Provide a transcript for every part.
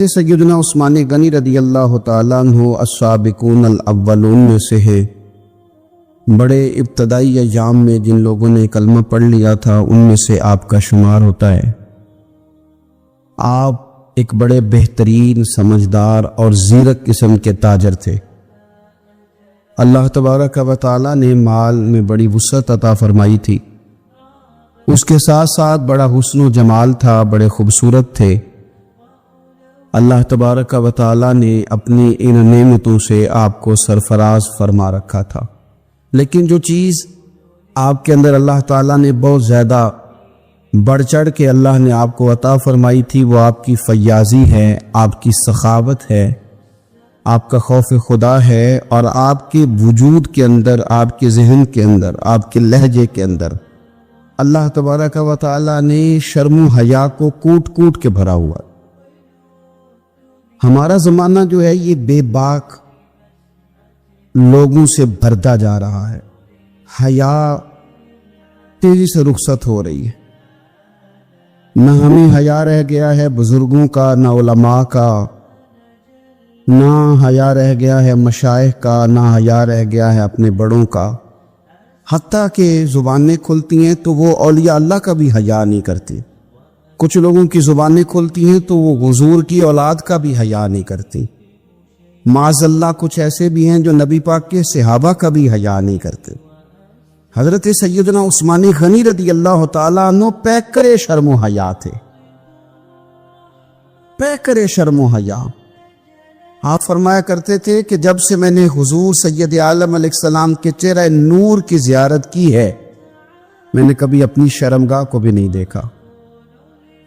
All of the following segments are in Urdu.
سیدنا عثمان غنی رضی اللہ تعالیٰ عنہ السابقون الاولون میں سے ہے۔ بڑے ابتدائی ایام میں جن لوگوں نے کلمہ پڑھ لیا تھا ان میں سے آپ کا شمار ہوتا ہے۔ آپ ایک بڑے بہترین سمجھدار اور زیرک قسم کے تاجر تھے۔ اللہ تبارک و تعالیٰ نے مال میں بڑی وسعت عطا فرمائی تھی، اس کے ساتھ ساتھ بڑا حسن و جمال تھا، بڑے خوبصورت تھے۔ اللہ تبارک و تعالیٰ نے اپنی ان نعمتوں سے آپ کو سرفراز فرما رکھا تھا، لیکن جو چیز آپ کے اندر اللہ تعالیٰ نے بہت زیادہ بڑھ چڑھ کے اللہ نے آپ کو عطا فرمائی تھی، وہ آپ کی فیاضی ہے، آپ کی سخاوت ہے، آپ کا خوف خدا ہے، اور آپ کے وجود کے اندر، آپ کے ذہن کے اندر، آپ کے لہجے کے اندر اللہ تبارک و تعالیٰ نے شرم و حیا کو کوٹ کوٹ کے بھرا ہوا۔ ہمارا زمانہ جو ہے یہ بے باک لوگوں سے بھرتا جا رہا ہے، حیا تیزی سے رخصت ہو رہی ہے، نہ ہمیں حیا رہ گیا ہے بزرگوں کا، نہ علماء کا، نہ حیا رہ گیا ہے مشائخ کا، نہ حیا رہ گیا ہے اپنے بڑوں کا، حتیٰ کہ زبانیں کھلتی ہیں تو وہ اولیاء اللہ کا بھی حیا نہیں کرتے۔ کچھ لوگوں کی زبانیں کھلتی ہیں تو وہ حضور کی اولاد کا بھی حیا نہیں کرتی۔ معاذ اللہ کچھ ایسے بھی ہیں جو نبی پاک کے صحابہ کا بھی حیا نہیں کرتے۔ حضرت سیدنا عثمان غنی رضی اللہ تعالیٰ عنہ پیکر شرم و حیا تھے، پیکر شرم و حیا۔ آپ فرمایا کرتے تھے کہ جب سے میں نے حضور سید عالم علیہ السلام کے چہرہ نور کی زیارت کی ہے، میں نے کبھی اپنی شرمگاہ کو بھی نہیں دیکھا،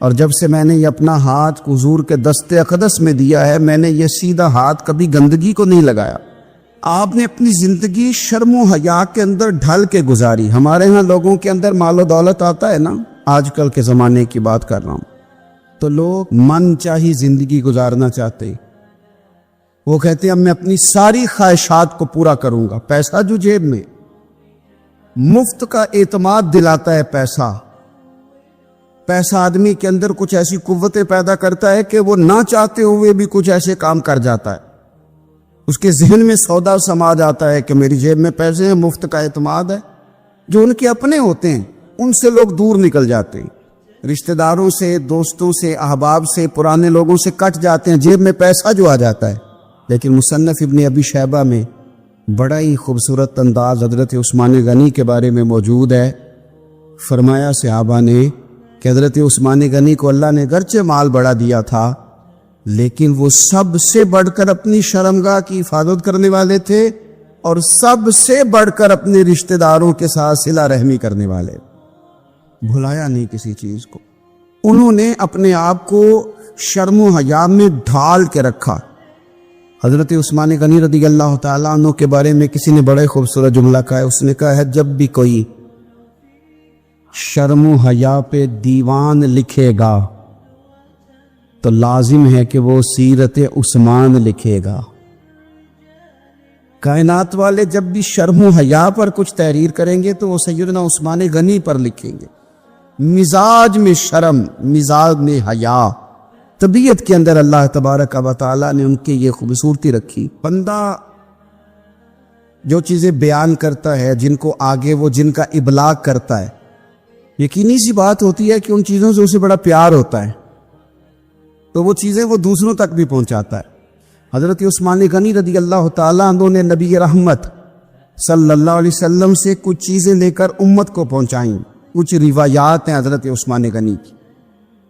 اور جب سے میں نے یہ اپنا ہاتھ حضور کے دست اقدس میں دیا ہے، میں نے یہ سیدھا ہاتھ کبھی گندگی کو نہیں لگایا۔ آپ نے اپنی زندگی شرم و حیا کے اندر ڈھل کے گزاری۔ ہمارے ہاں لوگوں کے اندر مال و دولت آتا ہے نا، آج کل کے زمانے کی بات کر رہا ہوں، تو لوگ من چاہی زندگی گزارنا چاہتے ہیں۔ وہ کہتے ہیں اب میں اپنی ساری خواہشات کو پورا کروں گا۔ پیسہ جو جیب میں، مفت کا اعتماد دلاتا ہے پیسہ۔ پیسہ آدمی کے اندر کچھ ایسی قوتیں پیدا کرتا ہے کہ وہ نہ چاہتے ہوئے بھی کچھ ایسے کام کر جاتا ہے۔ اس کے ذہن میں سودا سما جاتا ہے کہ میری جیب میں پیسے ہیں، مفت کا اعتماد ہے۔ جو ان کے اپنے ہوتے ہیں ان سے لوگ دور نکل جاتے ہیں، رشتہ داروں سے، دوستوں سے، احباب سے، پرانے لوگوں سے کٹ جاتے ہیں، جیب میں پیسہ جو آ جاتا ہے۔ لیکن مصنف ابن ابی شیبہ میں بڑا ہی خوبصورت انداز حضرت عثمان غنی کے بارے میں موجود ہے۔ فرمایا صحابہ نے کہ حضرت عثمان غنی کو اللہ نے گرچہ مال بڑا دیا تھا، لیکن وہ سب سے بڑھ کر اپنی شرمگاہ کی حفاظت کرنے والے تھے، اور سب سے بڑھ کر اپنے رشتہ داروں کے ساتھ صلہ رحمی کرنے والے۔ بھلایا نہیں کسی چیز کو، انہوں نے اپنے آپ کو شرم و حیا میں ڈھال کے رکھا۔ حضرت عثمان غنی رضی اللہ تعالیٰ عنہ کے بارے میں کسی نے بڑے خوبصورت جملہ کہا ہے، اس نے کہا ہے جب بھی کوئی شرم و حیا پہ دیوان لکھے گا تو لازم ہے کہ وہ سیرت عثمان لکھے گا۔ کائنات والے جب بھی شرم و حیا پر کچھ تحریر کریں گے تو وہ سیدنا عثمان غنی پر لکھیں گے۔ مزاج میں شرم، مزاج میں حیا، طبیعت کے اندر اللہ تبارک و تعالیٰ نے ان کی یہ خوبصورتی رکھی۔ بندہ جو چیزیں بیان کرتا ہے، جن کو آگے وہ جن کا ابلاغ کرتا ہے، یقینی سی بات ہوتی ہے کہ ان چیزوں سے اسے بڑا پیار ہوتا ہے، تو وہ چیزیں وہ دوسروں تک بھی پہنچاتا ہے۔ حضرت عثمان غنی رضی اللہ تعالیٰ عنہ نے نبی رحمت صلی اللہ علیہ وسلم سے کچھ چیزیں لے کر امت کو پہنچائیں۔ کچھ روایات ہیں حضرت عثمان غنی کی،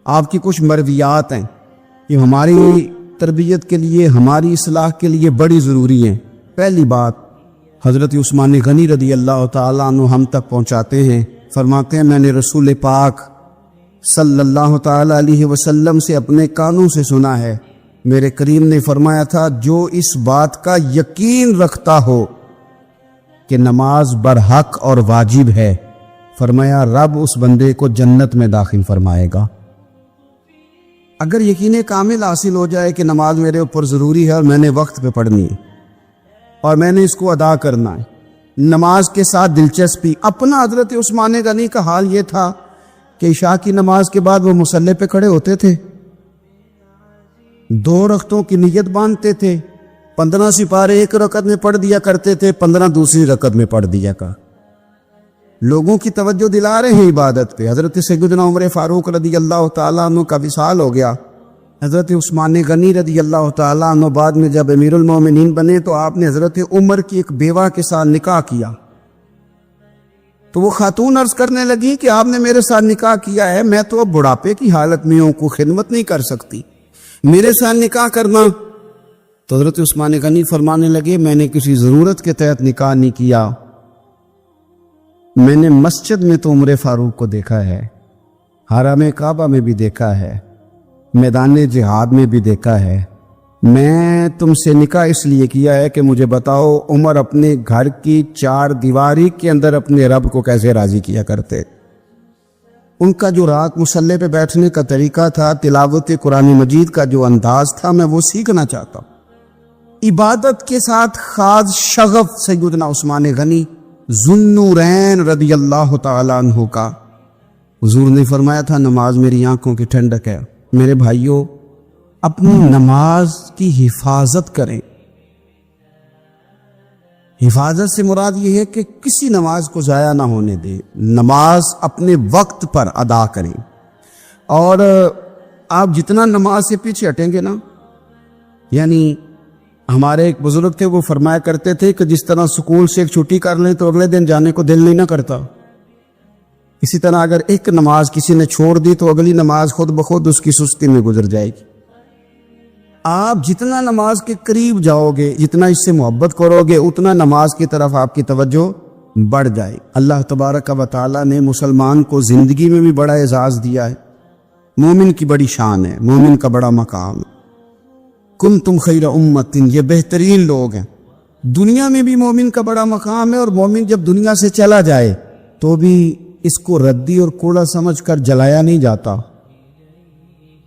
آپ کی کچھ مرویات ہیں، یہ ہماری تربیت کے لیے، ہماری اصلاح کے لیے بڑی ضروری ہیں۔ پہلی بات حضرت عثمان غنی رضی اللہ تعالیٰ عنہ ہم تک پہنچاتے ہیں، فرماتے ہیں میں نے رسول پاک صلی اللہ تعالیٰ علیہ وسلم سے اپنے کانوں سے سنا ہے، میرے کریم نے فرمایا تھا جو اس بات کا یقین رکھتا ہو کہ نماز برحق اور واجب ہے، فرمایا رب اس بندے کو جنت میں داخل فرمائے گا۔ اگر یقین کامل حاصل ہو جائے کہ نماز میرے اوپر ضروری ہے اور میں نے وقت پہ پڑھنی ہے اور میں نے اس کو ادا کرنا ہے، نماز کے ساتھ دلچسپی۔ اپنا حضرت عثمان غنی کا حال یہ تھا کہ عشاء کی نماز کے بعد وہ مصلی پہ کھڑے ہوتے تھے، 2 رکعتوں کی نیت باندھتے تھے، 15 سپارے ایک رکعت میں پڑھ دیا کرتے تھے، 15 دوسری رکعت میں پڑھ دیا کر۔ لوگوں کی توجہ دلا رہے ہیں عبادت پہ۔ حضرت سیدنا عمر فاروق رضی اللہ تعالیٰ عنہ کا وصال ہو گیا۔ حضرت عثمان غنی رضی اللہ تعالیٰ عنہ بعد میں جب امیر المومنین بنے تو آپ نے حضرت عمر کی ایک بیوہ کے ساتھ نکاح کیا، تو وہ خاتون عرض کرنے لگی کہ آپ نے میرے ساتھ نکاح کیا ہے، میں تو اب بڑھاپے کی حالت میں ہوں، کوئی خدمت نہیں کر سکتی، میرے ساتھ نکاح کرنا۔ تو حضرت عثمان غنی فرمانے لگے میں نے کسی ضرورت کے تحت نکاح نہیں کیا، میں نے مسجد میں تو عمر فاروق کو دیکھا ہے، حرم کعبہ میں بھی دیکھا ہے، میدان جہاد میں بھی دیکھا ہے، میں تم سے نکاح اس لیے کیا ہے کہ مجھے بتاؤ عمر اپنے گھر کی 4 دیواری کے اندر اپنے رب کو کیسے راضی کیا کرتے۔ ان کا جو رات مصلی پہ بیٹھنے کا طریقہ تھا، تلاوت قرآن مجید کا جو انداز تھا، میں وہ سیکھنا چاہتا ہوں۔ عبادت کے ساتھ خاص شغف سیدنا عثمان غنی ذوالنورین رضی اللہ تعالیٰ عنہ کا۔ حضور نے فرمایا تھا نماز میری آنکھوں کی ٹھنڈک ہے۔ میرے بھائیوں، اپنی نماز کی حفاظت کریں۔ حفاظت سے مراد یہ ہے کہ کسی نماز کو ضائع نہ ہونے دے، نماز اپنے وقت پر ادا کریں۔ اور آپ جتنا نماز سے پیچھے ہٹیں گے نا، یعنی ہمارے ایک بزرگ تھے، وہ فرمایا کرتے تھے کہ جس طرح سکول سے ایک چھٹی کر لیں تو اگلے دن جانے کو دل نہیں نہ کرتا، اسی طرح اگر ایک نماز کسی نے چھوڑ دی تو اگلی نماز خود بخود اس کی سستی میں گزر جائے گی۔ آپ جتنا نماز کے قریب جاؤ گے، جتنا اس سے محبت کرو گے، اتنا نماز کی طرف آپ کی توجہ بڑھ جائے۔ اللہ تبارک و تعالیٰ نے مسلمان کو زندگی میں بھی بڑا اعزاز دیا ہے، مومن کی بڑی شان ہے، مومن کا بڑا مقام ہے۔ کنتم خیر امت، یہ بہترین لوگ ہیں۔ دنیا میں بھی مومن کا بڑا مقام ہے، اور مومن جب دنیا سے چلا جائے تو بھی اس کو ردی اور کوڑا سمجھ کر جلایا نہیں جاتا،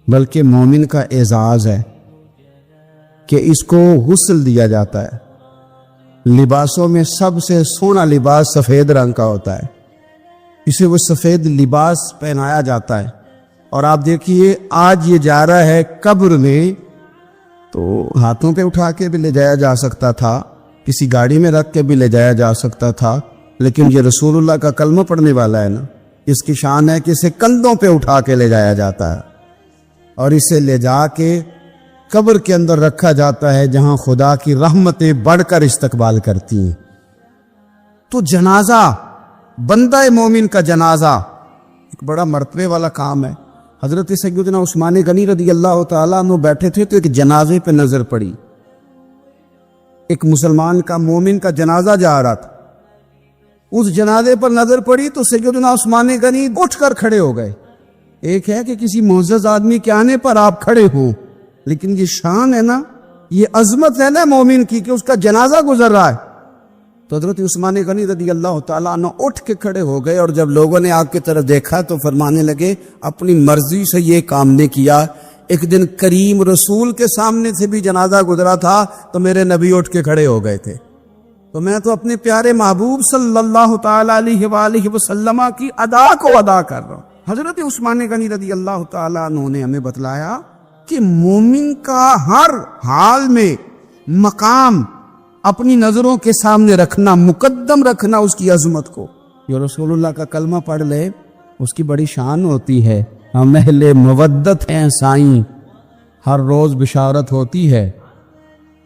بلکہ مومن کا اعزاز ہے کہ اس کو غسل دیا جاتا ہے۔ لباسوں میں سب سے سونا لباس سفید رنگ کا ہوتا ہے، اسے وہ سفید لباس پہنایا جاتا ہے۔ اور آپ دیکھیے آج یہ جا رہا ہے قبر میں، تو ہاتھوں پہ اٹھا کے بھی لے جایا جا سکتا تھا، کسی گاڑی میں رکھ کے بھی لے جایا جا سکتا تھا، لیکن یہ رسول اللہ کا کلمہ پڑھنے والا ہے نا، اس کی شان ہے کہ اسے کندھوں پہ اٹھا کے لے جایا جاتا ہے، اور اسے لے جا کے قبر کے اندر رکھا جاتا ہے جہاں خدا کی رحمتیں بڑھ کر استقبال کرتی ہیں۔ تو جنازہ، بندہ مومن کا جنازہ ایک بڑا مرتبے والا کام ہے۔ حضرت سیدنا عثمان غنی رضی اللہ تعالیٰ عنہ بیٹھے تھے تو ایک جنازے پہ نظر پڑی، ایک مسلمان کا، مومن کا جنازہ جا رہا تھا۔ اس جنازے پر نظر پڑی تو سیدنا عثمان غنی اٹھ کر کھڑے ہو گئے۔ ایک ہے کہ کسی معزز آدمی کے آنے پر آپ کھڑے ہوں، لیکن یہ شان ہے نا، یہ عظمت ہے نا مومن کی کہ اس کا جنازہ گزر رہا ہے۔ تو حضرت عثمان غنی رضی اللہ تعالیٰ عنہ اٹھ کے کھڑے ہو گئے، اور جب لوگوں نے آپ کی طرف دیکھا تو فرمانے لگے اپنی مرضی سے یہ کام نے کیا۔ ایک دن کریم رسول کے سامنے سے بھی جنازہ گزرا تھا تو میرے نبی اٹھ کے کھڑے ہو گئے تھے، تو میں تو اپنے پیارے محبوب صلی اللہ تعالیٰ علیہ وآلہ وسلم کی ادا کو ادا کر رہا ہوں۔ حضرت عثمان غنی رضی اللہ تعالیٰ عنہ نے ہمیں بتلایا کہ مومن کا ہر حال میں مقام اپنی نظروں کے سامنے رکھنا، مقدم رکھنا اس کی عظمت کو۔ جو رسول اللہ کا کلمہ پڑھ لے اس کی بڑی شان ہوتی ہے۔ ہم اہل مودت ہیں سائیں، ہر روز بشارت ہوتی ہے،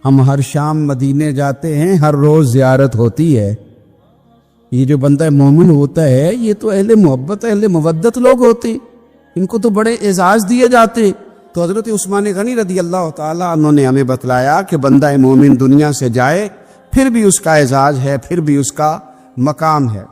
ہم ہر شام مدینے جاتے ہیں، ہر روز زیارت ہوتی ہے۔ یہ جو بندہ مومن ہوتا ہے یہ تو اہل محبت، اہل مودت لوگ ہوتے، ان کو تو بڑے اعزاز دیے جاتے۔ تو حضرت عثمان غنی رضی اللہ تعالیٰ عنہ نے ہمیں بتلایا کہ بندہ مومن دنیا سے جائے پھر بھی اس کا اعزاز ہے، پھر بھی اس کا مقام ہے۔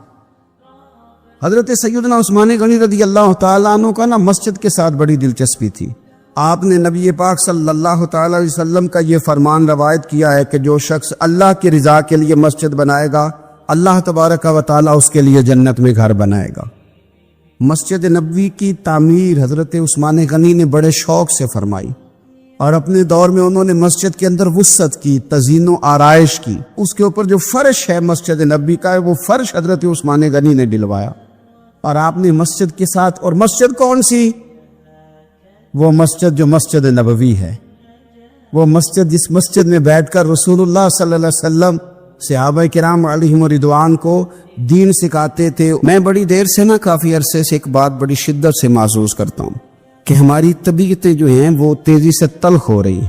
حضرت سیدنا عثمان غنی رضی اللہ تعالیٰ عنہ کا مسجد کے ساتھ بڑی دلچسپی تھی۔ آپ نے نبی پاک صلی اللہ تعالیٰ علیہ وسلم کا یہ فرمان روایت کیا ہے کہ جو شخص اللہ کی رضا کے لیے مسجد بنائے گا، اللہ تبارک و تعالیٰ اس کے لیے جنت میں گھر بنائے گا۔ مسجد نبوی کی تعمیر حضرت عثمان غنی نے بڑے شوق سے فرمائی، اور اپنے دور میں انہوں نے مسجد کے اندر وسعت کی، تزئین و آرائش کی۔ اس کے اوپر جو فرش ہے مسجد نبوی کا، وہ فرش حضرت عثمان غنی نے ڈلوایا۔ اور آپ نے مسجد کے ساتھ، اور مسجد کون سی؟ وہ مسجد جو مسجد نبوی ہے، وہ مسجد جس مسجد میں بیٹھ کر رسول اللہ صلی اللہ علیہ وسلم صحابہ کرام علیہم رضوان کو دین سکھاتے تھے. میں بڑی دیر سے کافی عرصے سے ایک بات بڑی شدت سے محسوس کرتا ہوں کہ ہماری طبیعتیں جو ہیں وہ تیزی سے تلخ ہو رہی ہیں.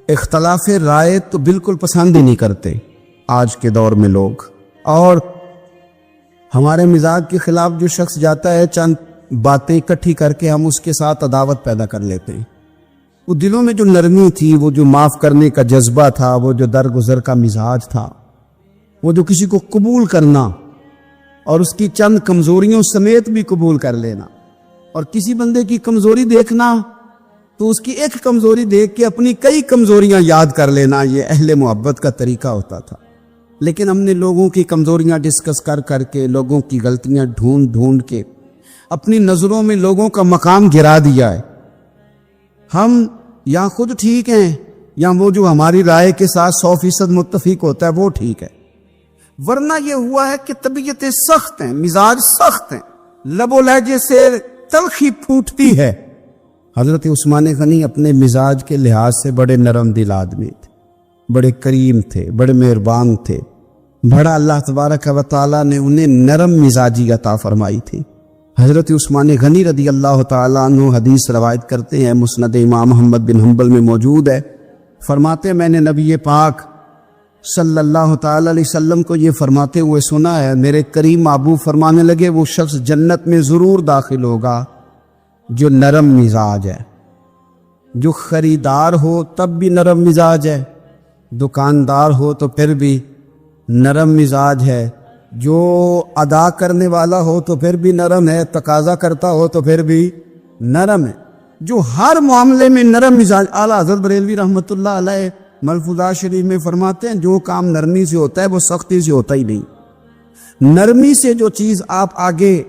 اختلاف رائے تو بالکل پسند ہی نہیں کرتے آج کے دور میں لوگ، اور ہمارے مزاج کے خلاف جو شخص جاتا ہے چند باتیں اکٹھی کر کے ہم اس کے ساتھ عداوت پیدا کر لیتے ہیں. وہ دلوں میں جو نرمی تھی، وہ جو معاف کرنے کا جذبہ تھا، وہ جو درگزر کا مزاج تھا، وہ جو کسی کو قبول کرنا اور اس کی چند کمزوریوں سمیت بھی قبول کر لینا، اور کسی بندے کی کمزوری دیکھنا تو اس کی ایک کمزوری دیکھ کے اپنی کئی کمزوریاں یاد کر لینا، یہ اہل محبت کا طریقہ ہوتا تھا. لیکن ہم نے لوگوں کی کمزوریاں ڈسکس کر کے، لوگوں کی غلطیاں ڈھونڈ کے اپنی نظروں میں لوگوں کا مقام گرا دیا ہے. ہم یا خود ٹھیک ہیں یا وہ جو ہماری رائے کے ساتھ 100% متفق ہوتا ہے وہ ٹھیک ہے. ورنہ یہ ہوا ہے کہ طبیعتیں سخت ہیں، مزاج سخت ہیں، لب و لہجے سے تلخی پھوٹتی ہے. حضرت عثمان غنی اپنے مزاج کے لحاظ سے بڑے نرم دل آدمی تھے، بڑے کریم تھے، بڑے مہربان تھے. بڑا اللہ تبارک و تعالیٰ نے انہیں نرم مزاجی عطا فرمائی تھی. حضرت عثمان غنی رضی اللہ تعالیٰ عنہ حدیث روایت کرتے ہیں، مسند امام محمد بن حنبل میں موجود ہے. فرماتے ہیں میں نے نبی پاک صلی اللہ تعالیٰ علیہ وسلم کو یہ فرماتے ہوئے سنا ہے. میرے کریم محبوب فرمانے لگے وہ شخص جنت میں ضرور داخل ہوگا جو نرم مزاج ہے، جو خریدار ہو تب بھی نرم مزاج ہے، دکاندار ہو تو پھر بھی نرم مزاج ہے، جو ادا کرنے والا ہو تو پھر بھی نرم ہے، تقاضا کرتا ہو تو پھر بھی نرم ہے، جو ہر معاملے میں نرم مزاج. اعلیٰ حضرت بریلوی رحمۃ اللہ علیہ ملفوظات شریف میں فرماتے ہیں جو کام نرمی سے ہوتا ہے وہ سختی سے ہوتا ہی نہیں. نرمی سے جو چیز آپ آگے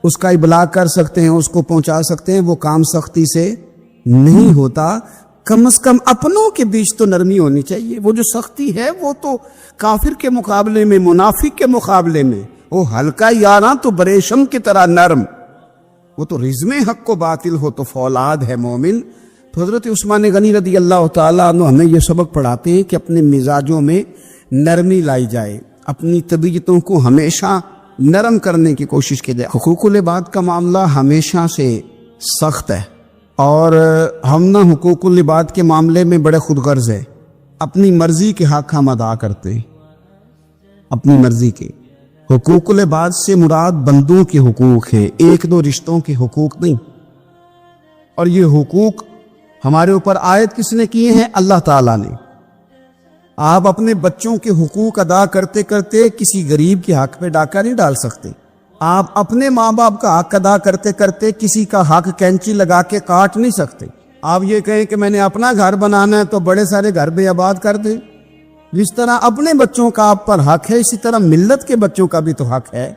اس کا ابلاغ کر سکتے ہیں، اس کو پہنچا سکتے ہیں، وہ کام سختی سے نہیں ہوتا. کم از کم اپنوں کے بیچ تو نرمی ہونی چاہیے. وہ جو سختی ہے وہ تو کافر کے مقابلے میں، منافق کے مقابلے میں وہ ہلکا یاراں تو بریشم کی طرح نرم، وہ تو رزم حق و باطل ہو تو فولاد ہے مومن. تو حضرت عثمان غنی رضی اللہ تعالیٰ عنہ ہمیں یہ سبق پڑھاتے ہیں کہ اپنے مزاجوں میں نرمی لائی جائے، اپنی طبیعتوں کو ہمیشہ نرم کرنے کی کوشش کی جائے. حقوق العباد کا معاملہ ہمیشہ سے سخت ہے، اور ہم حقوق العباد کے معاملے میں بڑے خود غرض ہے. اپنی مرضی کے حق ہم ادا کرتے ہیں، اپنی مرضی کے. حقوق العباد سے مراد بندوں کے حقوق ہے، ایک دو رشتوں کے حقوق نہیں. اور یہ حقوق ہمارے اوپر عائد کس نے کیے ہیں؟ اللہ تعالیٰ نے. آپ اپنے بچوں کے حقوق ادا کرتے کرتے کسی غریب کے حق پہ ڈاکہ نہیں ڈال سکتے. آپ اپنے ماں باپ کا حق ادا کرتے کرتے کسی کا حق کینچی لگا کے کاٹ نہیں سکتے. آپ یہ کہیں کہ میں نے اپنا گھر بنانا ہے تو بڑے سارے گھر بے آباد کر دیں. جس طرح اپنے بچوں کا آپ پر حق ہے، اسی طرح ملت کے بچوں کا بھی تو حق ہے.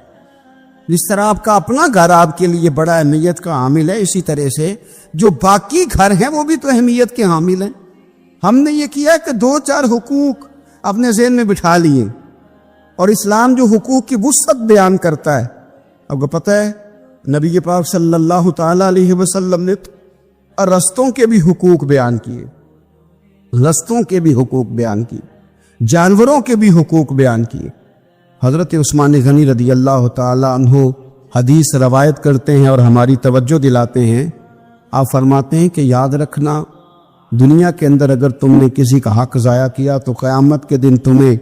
جس طرح آپ کا اپنا گھر آپ کے لیے بڑا اہمیت کا حامل ہے، اسی طرح سے جو باقی گھر ہیں وہ بھی تو اہمیت کے حامل ہیں. ہم نے یہ کیا کہ 2-4 حقوق اپنے ذہن میں بٹھا لیے، اور اسلام جو حقوق کی وسعت بیان کرتا ہے. آپ کو پتہ ہے نبی پاک صلی اللہ تعالیٰ علیہ وسلم نے رستوں کے بھی حقوق بیان کیے، رستوں کے بھی حقوق بیان کیے، جانوروں کے بھی حقوق بیان کیے. حضرت عثمان غنی رضی اللہ تعالیٰ عنہ حدیث روایت کرتے ہیں اور ہماری توجہ دلاتے ہیں. آپ فرماتے ہیں کہ یاد رکھنا دنیا کے اندر اگر تم نے کسی کا حق ضائع کیا تو قیامت کے دن تمہیں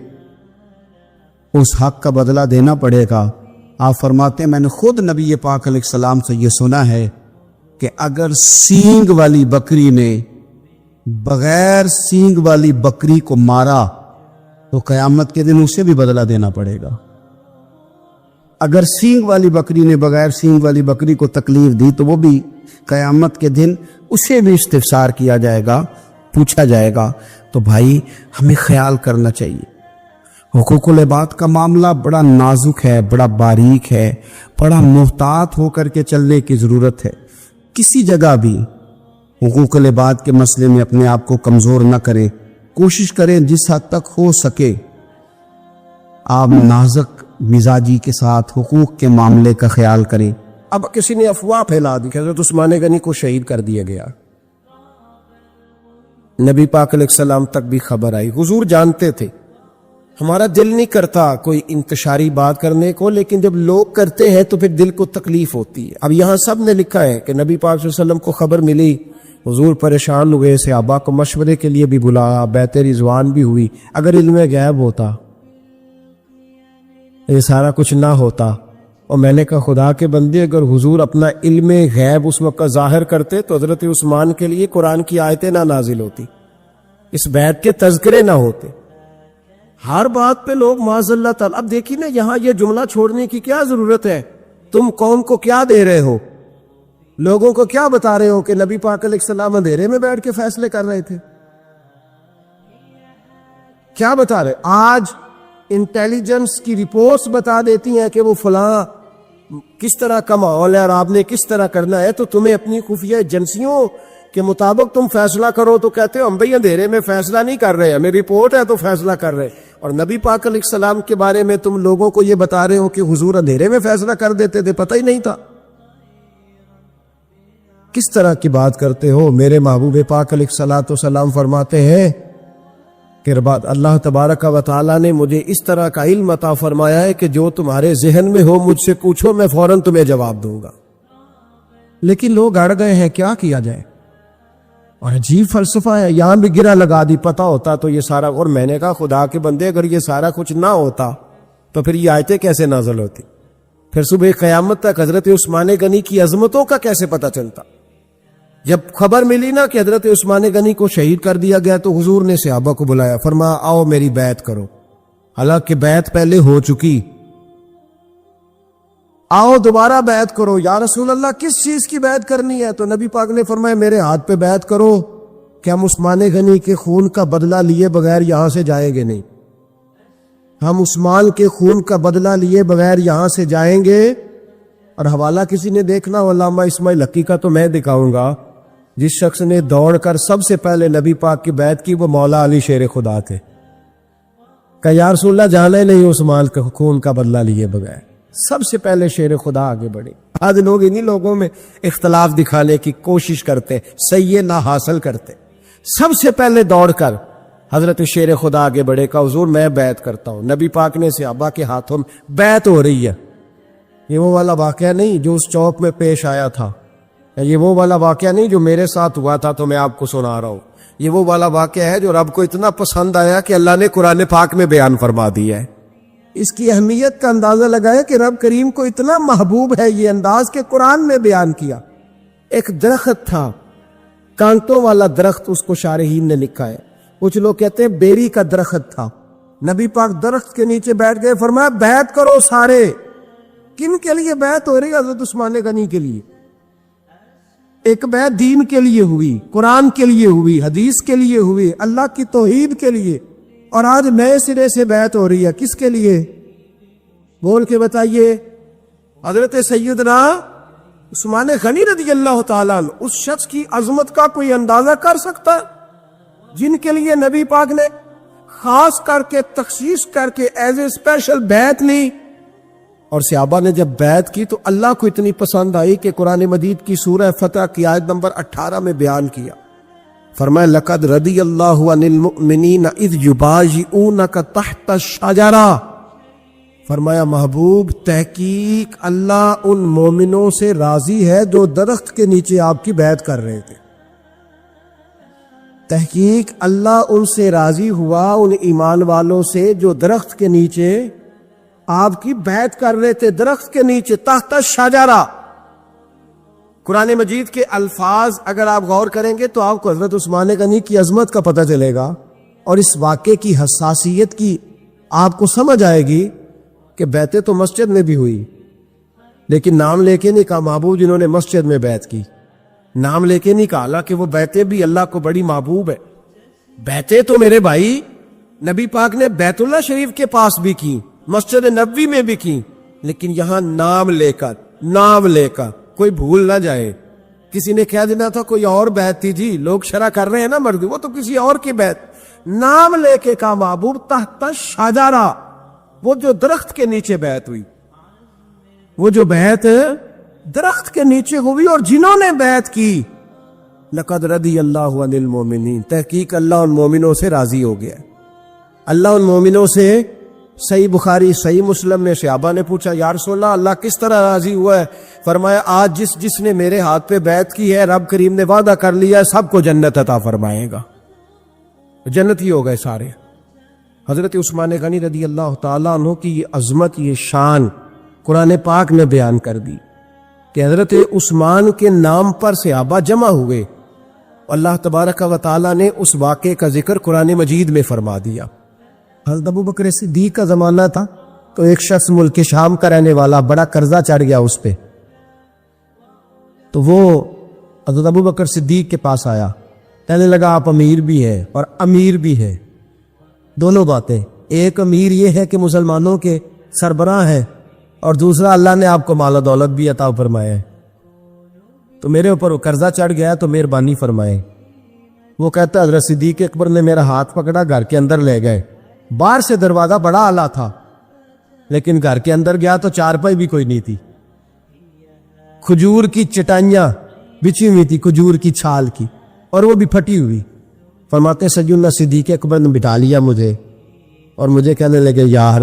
اس حق کا بدلہ دینا پڑے گا. آپ فرماتے ہیں میں نے خود نبی پاک علیہ السلام سے یہ سنا ہے کہ اگر سینگ والی بکری نے بغیر سینگ والی بکری کو مارا تو قیامت کے دن اسے بھی بدلہ دینا پڑے گا. اگر سینگ والی بکری نے بغیر سینگ والی بکری کو تکلیف دی تو وہ بھی قیامت کے دن اسے بھی استفسار کیا جائے گا، پوچھا جائے گا. تو بھائی ہمیں خیال کرنا چاہیے. حقوق العباد کا معاملہ بڑا نازک ہے، بڑا باریک ہے، بڑا محتاط ہو کر کے چلنے کی ضرورت ہے. کسی جگہ بھی حقوق العباد کے مسئلے میں اپنے آپ کو کمزور نہ کریں. کوشش کریں جس حد تک ہو سکے آپ نازک مزاجی کے ساتھ حقوق کے معاملے کا خیال کریں. اب کسی نے افواہ پھیلا دی کہ حضرت عثمان غنی کو شہید کر دیا گیا. نبی پاک علیہ السلام تک بھی خبر آئی. حضور جانتے تھے. ہمارا دل نہیں کرتا کوئی انتشاری بات کرنے کو، لیکن جب لوگ کرتے ہیں تو پھر دل کو تکلیف ہوتی ہے. اب یہاں سب نے لکھا ہے کہ نبی پاک صلی اللہ علیہ وسلم کو خبر ملی، حضور پریشان ہوئے، صحابہ کو مشورے کے لیے بھی بلایا، بیعت رضوان بھی ہوئی. اگر علم غیب ہوتا، یہ سارا کچھ نہ ہوتا. اور میں نے کہا خدا کے بندے، اگر حضور اپنا علم غیب اس وقت ظاہر کرتے تو حضرت عثمان کے لیے قرآن کی آیتیں نہ نازل ہوتی، اس بیعت کے تذکرے نہ ہوتے. ہر بات پہ لوگ معاذ اللہ تعالی. اب دیکھیے نا، یہاں یہ جملہ چھوڑنے کی کیا ضرورت ہے؟ تم قوم کو کیا دے رہے ہو؟ لوگوں کو کیا بتا رہے ہو کہ نبی پاک علیہ السلام اندھیرے میں بیٹھ کے فیصلے کر رہے تھے؟ کیا بتا رہے؟ آج انٹیلیجنس کی رپورٹس بتا دیتی ہیں کہ وہ فلاں کس طرح کا ماحول ہے اور آپ نے کس طرح کرنا ہے، تو تمہیں اپنی خفیہ ایجنسیوں کے مطابق تم فیصلہ کرو تو کہتے ہو ہم بھئی اندھیرے میں فیصلہ نہیں کر رہے، ہمیں رپورٹ ہے تو فیصلہ کر رہے. اور نبی پاک علیہ السلام کے بارے میں تم لوگوں کو یہ بتا رہے ہو کہ حضور اندھیرے میں فیصلہ کر دیتے تھے، پتہ ہی نہیں تھا. کس طرح کی بات کرتے ہو؟ میرے محبوب پاک علیہ الصلوۃ والسلام فرماتے ہیں کہ اللہ تبارک و تعالیٰ نے مجھے اس طرح کا علم عطا فرمایا ہے کہ جو تمہارے ذہن میں ہو مجھ سے پوچھو، میں فوراً تمہیں جواب دوں گا. لیکن لوگ اڑ گئے ہیں، کیا کیا جائے؟ اور عجیب فلسفہ ہے. یہاں بھی گرہ لگا دی، پتہ ہوتا تو یہ سارا. اور میں نے کہا خدا کے بندے، اگر یہ سارا کچھ نہ ہوتا تو پھر یہ آیتیں کیسے نازل ہوتی؟ پھر صبح قیامت تک حضرت عثمان غنی کی عظمتوں کا کیسے پتہ چلتا؟ جب خبر ملی نا کہ حضرت عثمان غنی کو شہید کر دیا گیا تو حضور نے صحابہ کو بلایا، فرمایا آؤ میری بیعت کرو. حالانکہ بیعت پہلے ہو چکی، آؤ دوبارہ بیعت کرو. یا رسول اللہ کس چیز کی بیعت کرنی ہے؟ تو نبی پاک نے فرمایا میرے ہاتھ پہ بیعت کرو کہ ہم عثمان غنی کے خون کا بدلہ لیے بغیر یہاں سے جائیں گے نہیں. ہم عثمان کے خون کا بدلہ لیے بغیر یہاں سے جائیں گے. اور حوالہ کسی نے دیکھنا ہو علامہ اسماعیل حقی کا تو میں دکھاؤں گا. جس شخص نے دوڑ کر سب سے پہلے نبی پاک کی بیعت کی وہ مولا علی شیر خدا تھے. کہ یا رسول اللہ جانا ہی نہیں عثمان کے خون کا بدلہ لیے بغیر. سب سے پہلے شیر خدا آگے بڑھے. آج لوگ انہی لوگوں میں اختلاف دکھانے کی کوشش کرتے، صحیح نہ حاصل کرتے. سب سے پہلے دوڑ کر حضرت شیر خدا آگے بڑھے کہ حضور میں بیعت کرتا ہوں. نبی پاک نے صحابہ کے ہاتھوں میں بیعت ہو رہی ہے. یہ وہ والا واقعہ نہیں جو اس چوک میں پیش آیا تھا، یہ وہ والا واقعہ نہیں جو میرے ساتھ ہوا تھا تو میں آپ کو سنا رہا ہوں. یہ وہ والا واقعہ ہے جو رب کو اتنا پسند آیا کہ اللہ نے قرآن پاک میں بیان فرما دیا ہے. اس کی اہمیت کا اندازہ لگایا کہ رب کریم کو اتنا محبوب ہے یہ انداز کہ قرآن میں بیان کیا. ایک درخت تھا، کانٹوں والا درخت، اس کو شارحین نے لکھا ہے. کچھ لوگ کہتے ہیں بیری کا درخت تھا. نبی پاک درخت کے نیچے بیٹھ گئے، فرمایا بیعت کرو سارے. کن کے لیے بیعت ہو رہی ہے؟ حضرت عثمان غنی کے لیے. ایک بیعت دین کے لیے ہوئی، قرآن کے لیے ہوئی، حدیث کے لیے ہوئی، اللہ کی توحید کے لیے. اور آج نئے سرے سے بیعت ہو رہی ہے. کس کے لیے؟ بول کے بتائیے. حضرت سیدنا عثمان غنی رضی اللہ تعالیٰ عنہ، اس شخص کی عظمت کا کوئی اندازہ کر سکتا ہے جن کے لیے نبی پاک نے خاص کر کے تخصیص کر کے ایز اے اسپیشل بیعت لی. اور صحابہ نے جب بیعت کی تو اللہ کو اتنی پسند آئی کہ قرآن مجید کی سورہ فتح کی آیت نمبر 18 میں بیان کیا. فرمایا لقد رضی اللہ عن المؤمنین اذ یبایعونک تحت الشجرہ. فرمایا محبوب تحقیق اللہ ان مومنوں سے راضی ہے جو درخت کے نیچے آپ کی بیعت کر رہے تھے. تحقیق اللہ ان سے راضی ہوا، ان ایمان والوں سے جو درخت کے نیچے آپ کی بیعت کر رہے تھے. درخت کے نیچے، تحت الشجرہ. قرآن مجید کے الفاظ اگر آپ غور کریں گے تو آپ کو حضرت عثمان غنی کی عظمت کا پتہ چلے گا اور اس واقعے کی حساسیت کی آپ کو سمجھ آئے گی کہ بیعتیں تو مسجد میں بھی ہوئی، لیکن نام لے کے نہیں کہا محبوب جنہوں نے مسجد میں بیعت کی. نام لے کے نہیں کہا، حالانکہ وہ بیعتیں بھی اللہ کو بڑی محبوب ہے. بیعتیں تو میرے بھائی نبی پاک نے بیت اللہ شریف کے پاس بھی کی، مسجد نبوی میں بھی کی، لیکن یہاں نام لے کر کوئی بھول نہ جائے. کسی نے کہہ دینا تھا کوئی اور بیعت تھی جی، لوگ شرح کر رہے ہیں نا مرد، وہ تو کسی اور کی بیعت. نام لے کے کہا محبوب تحت الشجرہ. وہ جو درخت کے نیچے بیعت ہوئی، وہ جو بیعت درخت کے نیچے ہوئی، اور جنہوں نے بیعت کی لقد رضی اللہ عن المومنین، تحقیق اللہ ان مومنوں سے راضی ہو گیا۔ اللہ ان مومنوں سے، صحیح بخاری صحیح مسلم میں صحابہ نے پوچھا یا رسول اللہ اللہ کس طرح راضی ہوا ہے؟ فرمایا آج جس نے میرے ہاتھ پہ بیعت کی ہے رب کریم نے وعدہ کر لیا ہے سب کو جنت عطا فرمائے گا، جنتی ہو گئے سارے۔ حضرت عثمان غنی رضی اللہ تعالیٰ عنہ کی یہ عظمت، یہ شان قرآن پاک نے بیان کر دی کہ حضرت عثمان کے نام پر صحابہ جمع ہوئے، اللہ تبارک و تعالیٰ نے اس واقعے کا ذکر قرآن مجید میں فرما دیا۔ حضرت ابو بکر صدیق کا زمانہ تھا تو ایک شخص ملک شام کا رہنے والا، بڑا قرضہ چڑھ گیا اس پہ، تو وہ حضرت ابو بکر صدیق کے پاس آیا، کہنے لگا آپ امیر بھی ہے اور امیر بھی ہے، دونوں باتیں، ایک امیر یہ ہے کہ مسلمانوں کے سربراہ ہیں اور دوسرا اللہ نے آپ کو مال و دولت بھی عطا فرمایا ہے، تو میرے اوپر وہ قرضہ چڑھ گیا تو مہربانی فرمائے۔ وہ کہتا حضرت صدیق اکبر نے میرا ہاتھ پکڑا، گھر کے اندر لے گئے، باہر سے دروازہ بڑا اعلیٰ تھا لیکن گھر کے اندر گیا تو چارپائی بھی کوئی نہیں تھی، کھجور کی چٹائیاں بچھی ہوئی تھی، کھجور کی چھال کی، اور وہ بھی پھٹی ہوئی۔ فرماتے ہیں سید اللہ صدیق اکبر نے بٹھا لیا مجھے اور مجھے کہنے لگے یار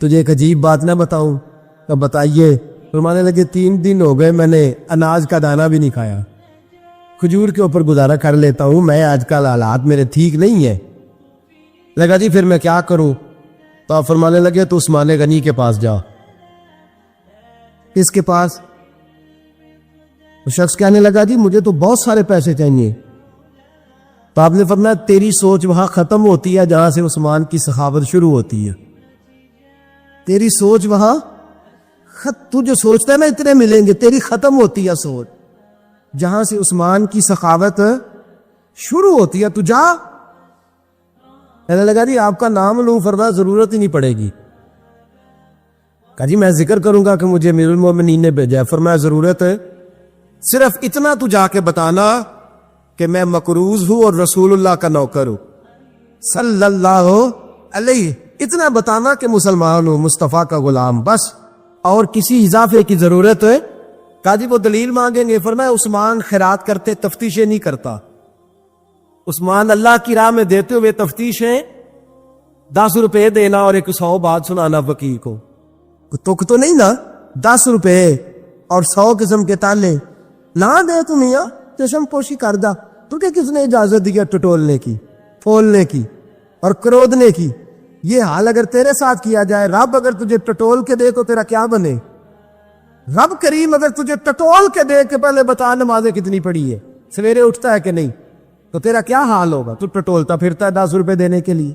تجھے ایک عجیب بات نہ بتاؤں؟ تو بتائیے۔ فرمانے لگے 3 دن ہو گئے میں نے اناج کا دانہ بھی نہیں کھایا، کھجور کے اوپر گزارا کر لیتا ہوں، میں آج کل حالات میرے ٹھیک نہیں ہیں۔ لگا جی پھر میں کیا کروں؟ تو آپ فرمانے لگے تو عثمان غنی کے پاس جا۔ کس کے پاس؟ وہ شخص کہنے لگا جی مجھے تو بہت سارے پیسے چاہیے۔ تو آپ نے فرمایا تیری سوچ وہاں ختم ہوتی ہے جہاں سے عثمان کی سخاوت شروع ہوتی ہے، تیری سوچ وہاں تو جو سوچتا ہے نا اتنے ملیں گے، تیری ختم ہوتی ہے سوچ جہاں سے عثمان کی سخاوت شروع ہوتی ہے، تو جا۔ کہنے لگا جی آپ کا نام لوں؟ فرمایا ضرورت ہی نہیں پڑے گی۔ کہا جی میں ذکر کروں گا کہ مجھے امیر المومنین نے بھیجا ہے۔ فرمایا ضرورت ہے، صرف اتنا تو جا کے بتانا کہ میں مقروض ہوں اور رسول اللہ کا نوکر ہوں صلی اللہ علیہ، اتنا بتانا کہ مسلمان ہوں، مصطفیٰ کا غلام، بس، اور کسی اضافے کی ضرورت ہے؟ کہا جی وہ دلیل مانگیں گے۔ فرمایا عثمان خیرات کرتے تفتیشیں نہیں کرتا، عثمان اللہ کی راہ میں دیتے ہوئے تفتیشیں 10 روپے دینا اور 100 بات سنانا فقیر کو، تک تو نہیں نا، 10 روپے اور 100 قسم کے تالے نہ دے تو میاں چشم پوشی کر دا، تجھے کس نے اجازت دیا ٹٹولنے کی، پھولنے کی اور کرودنے کی؟ یہ حال اگر تیرے ساتھ کیا جائے، رب اگر تجھے ٹٹول کے دے تو تیرا کیا بنے؟ رب کریم اگر تجھے ٹٹول کے دے کہ پہلے بتا نمازیں کتنی پڑھی ہے، سویرے اٹھتا ہے کہ نہیں، تو تیرا کیا حال ہوگا؟ تو ٹٹولتا پھرتا ہے 10 روپے دینے کے لیے۔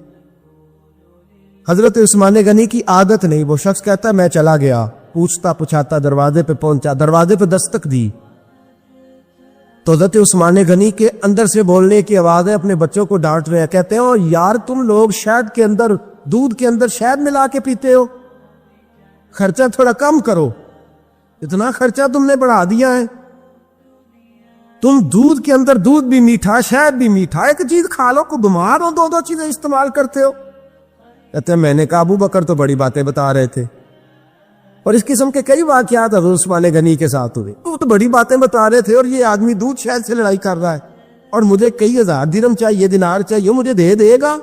حضرت عثمان غنی کی عادت نہیں، وہ شخص کہتا ہے میں چلا گیا، پوچھتا پچھاتا دروازے پہ پہنچا، دروازے پہ دستک دی تو حضرت عثمان غنی کے اندر سے بولنے کی آواز ہے، اپنے بچوں کو ڈانٹ رہے ہیں، کہتے ہیں یار تم لوگ شہد کے اندر، دودھ کے اندر شہد ملا کے پیتے ہو، خرچہ تھوڑا کم کرو، اتنا خرچہ تم نے بڑھا دیا ہے، تم دودھ کے اندر دودھ بھی میٹھا شہد بھی میٹھا، ایک چیز کھا لو، کو بیمار ہو 2 چیزیں استعمال کرتے ہو۔ کہتے ہیں میں نے کہا ابو بکر تو بڑی باتیں بتا رہے تھے، اور اس قسم کے کئی واقعات حضرت عثمان غنی کے ساتھ ہوئے، وہ تو بڑی باتیں بتا رہے تھے اور یہ آدمی دودھ شہد سے لڑائی کر رہا ہے اور مجھے کئی 1000 درہم چاہیے، دینار چاہیے، مجھے دے گا؟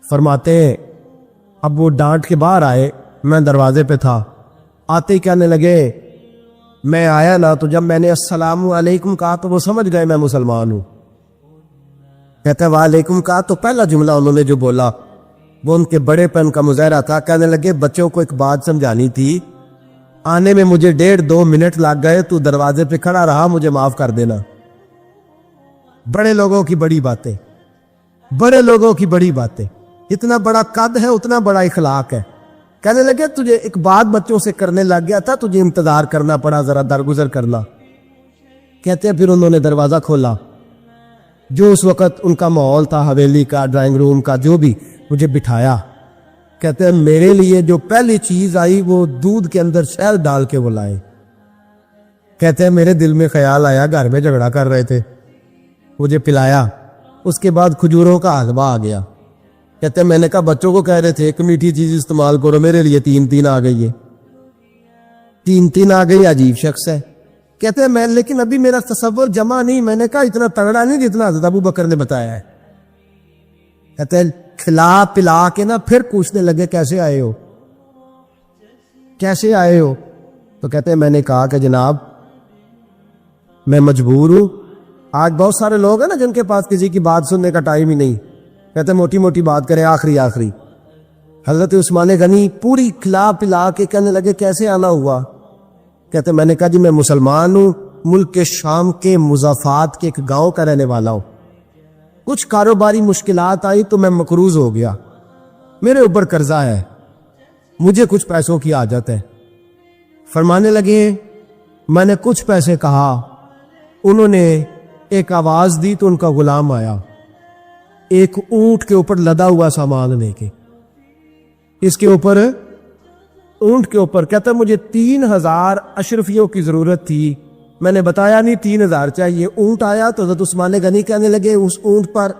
فرماتے ہیں اب وہ ڈانٹ کے باہر آئے، میں دروازے پہ تھا، آتے ہی کہنے لگے میں آیا نا تو جب میں نے السلام علیکم کہا تو وہ سمجھ گئے میں مسلمان ہوں۔ کہتے ہیں وعلیکم کہا تو پہلا جملہ انہوں نے جو بولا وہ ان کے بڑے پن کا مظاہرہ تھا۔ کہنے لگے بچوں کو ایک بات سمجھانی تھی، آنے میں مجھے 1.5-2 منٹ لگ گئے، تو دروازے پہ کھڑا رہا، مجھے معاف کر دینا۔ بڑے لوگوں کی بڑی باتیں، بڑے لوگوں کی بڑی باتیں، اتنا بڑا قد ہے اتنا بڑا اخلاق ہے۔ کہنے لگے تجھے ایک بات بچوں سے کرنے لگ گیا تھا، تجھے انتظار کرنا پڑا، ذرا درگزر کرنا۔ کہتے ہیں پھر انہوں نے دروازہ کھولا، جو اس وقت ان کا ماحول تھا، حویلی کا، ڈرائنگ روم کا، جو بھی، مجھے بٹھایا۔ کہتے ہیں میرے لیے جو پہلی چیز آئی وہ دودھ کے اندر شہد ڈال کے وہ لائے۔ کہتے ہیں میرے دل میں خیال آیا گھر میں جھگڑا کر رہے تھے، مجھے پلایا، اس کے بعد کھجوروں کا حلوہ آ گیا۔ کہتے ہیں میں نے کہا بچوں کو کہہ رہے تھے ایک میٹھی چیز استعمال کرو، میرے لیے 3 آ گئی ہے، 3 آ گئی، عجیب شخص ہے۔ کہتے ہیں میں لیکن ابھی میرا تصور جمع نہیں. میں نے کہا اتنا تگڑا نہیں جتنا حضرت ابو بکر نے بتایا ہے. کہتے ہیں کھلا پلا کے نا پھر پوچھنے لگے کیسے آئے ہو, کیسے آئے ہو؟ تو کہتے ہیں میں نے کہا کہ جناب میں مجبور ہوں. آج بہت سارے لوگ ہیں نا جن کے پاس کسی کی بات سننے کا ٹائم ہی نہیں, کہتے ہیں موٹی موٹی بات کریں آخری. حضرت عثمان غنی پوری کھلا پلا کے کہنے لگے کیسے آنا ہوا؟ کہتے میں نے کہا جی میں مسلمان ہوں, ملک کے شام کے مضافات کے ایک گاؤں کا رہنے والا ہوں. کچھ کاروباری مشکلات آئی تو میں مقروض ہو گیا, میرے اوپر قرضہ ہے, مجھے کچھ پیسوں کی حاجت ہے. فرمانے لگے میں نے کچھ پیسے کہا, انہوں نے ایک آواز دی تو ان کا غلام آیا ایک اونٹ کے اوپر لدا ہوا سامان لے کے. اس کے اوپر اونٹ کے اوپر کہتا مجھے 3000 اشرفیوں کی ضرورت تھی, میں نے بتایا نہیں 3000 چاہیے. اونٹ آیا تو حضرت عثمان غنی کہنے لگے اس اونٹ پر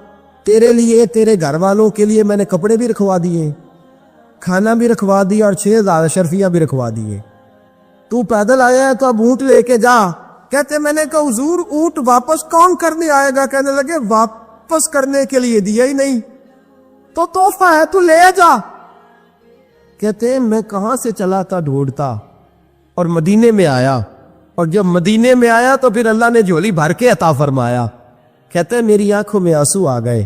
تیرے لیے تیرے گھر والوں کے لیے میں نے کپڑے بھی رکھوا دیے, کھانا بھی رکھوا دیا اور 6000 اشرفیاں بھی رکھوا دیے. تو پیدل آیا ہے تو اب اونٹ لے کے جا. کہتے میں نے کہا حضور اونٹ واپس کون کرنے آئے گا؟ کہنے لگے واپس کرنے کے لیے دیا ہی نہیں تو تحفہ ہے تو لے جا. کہتے میں کہاں سے چلا تھا ڈھونڈتا اور مدینے میں آیا, اور جب مدینے میں آیا تو پھر اللہ نے جھولی بھر کے عطا فرمایا. کہتے میری آنکھوں میں آنسو آ گئے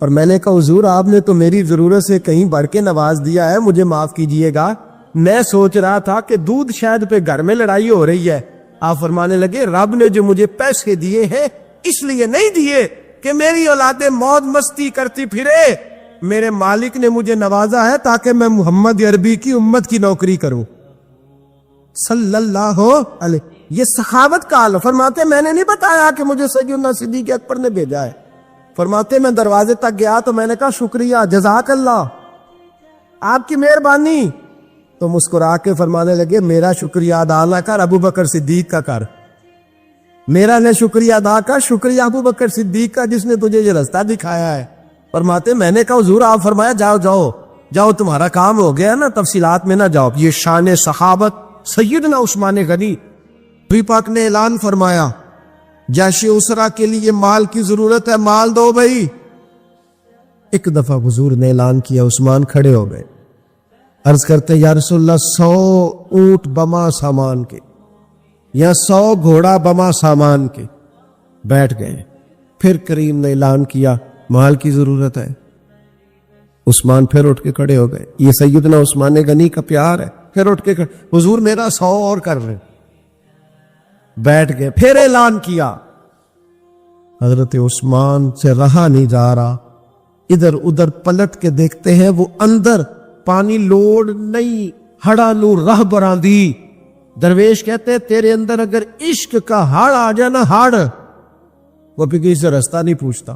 اور میں نے کہا حضور آپ نے تو میری ضرورت سے کہیں بڑھ کے نواز دیا ہے, مجھے معاف کیجئے گا. میں سوچ رہا تھا کہ دودھ شاید پہ گھر میں لڑائی ہو رہی ہے. آپ فرمانے لگے رب نے جو مجھے پیسے دیے ہیں اس لیے نہیں دیے کہ میری اولادیں موج مستی کرتی پھرے, میرے مالک نے مجھے نوازا ہے تاکہ میں محمد عربی کی امت کی نوکری کروں صلی اللہ علیہ. یہ سخاوت کا حال. فرماتے میں نے نہیں بتایا کہ مجھے سیدنا صدیق اکبر نے بھیجا ہے. فرماتے میں دروازے تک گیا تو میں نے کہا شکریہ جزاک اللہ آپ کی مہربانی. تو مسکرا کے فرمانے لگے میرا شکریہ ادا نہ کر, ابو بکر صدیق کا کر. میرا نے شکریہ ادا کر, شکریہ ابو بکر صدیق کا جس نے تجھے یہ رستہ دکھایا ہے. فرماتے میں نے کہا حضور آپ فرمایا جاؤ جاؤ جاؤ تمہارا کام ہو گیا نا, تفصیلات میں نہ جاؤ. یہ شان صحابت سیدنا عثمان غنی. نبی پاک نے اعلان فرمایا جیش اسرا کے لیے مال کی ضرورت ہے, مال دو بھائی. ایک دفعہ حضور نے اعلان کیا, عثمان کھڑے ہو گئے, عرض کرتے یا رسول اللہ 100 اونٹ بما سامان کے یا 100 گھوڑا بما سامان کے. بیٹھ گئے. پھر کریم نے اعلان کیا مال کی ضرورت ہے. عثمان پھر اٹھ کے کھڑے ہو گئے. یہ سیدنا عثمان غنی کا پیار ہے. پھر اٹھ کے حضور میرا 100 اور کر رہے. بیٹھ گئے. پھر اعلان کیا. حضرت عثمان سے رہا نہیں جا رہا, ادھر ادھر پلٹ کے دیکھتے ہیں وہ اندر پانی لوڑ نہیں, ہڑا نو راہ براندی. درویش کہتے ہیں تیرے اندر اگر عشق کا ہڑ آ جائے نا, ہڑ, وہ بھی کسی سے رستہ نہیں پوچھتا.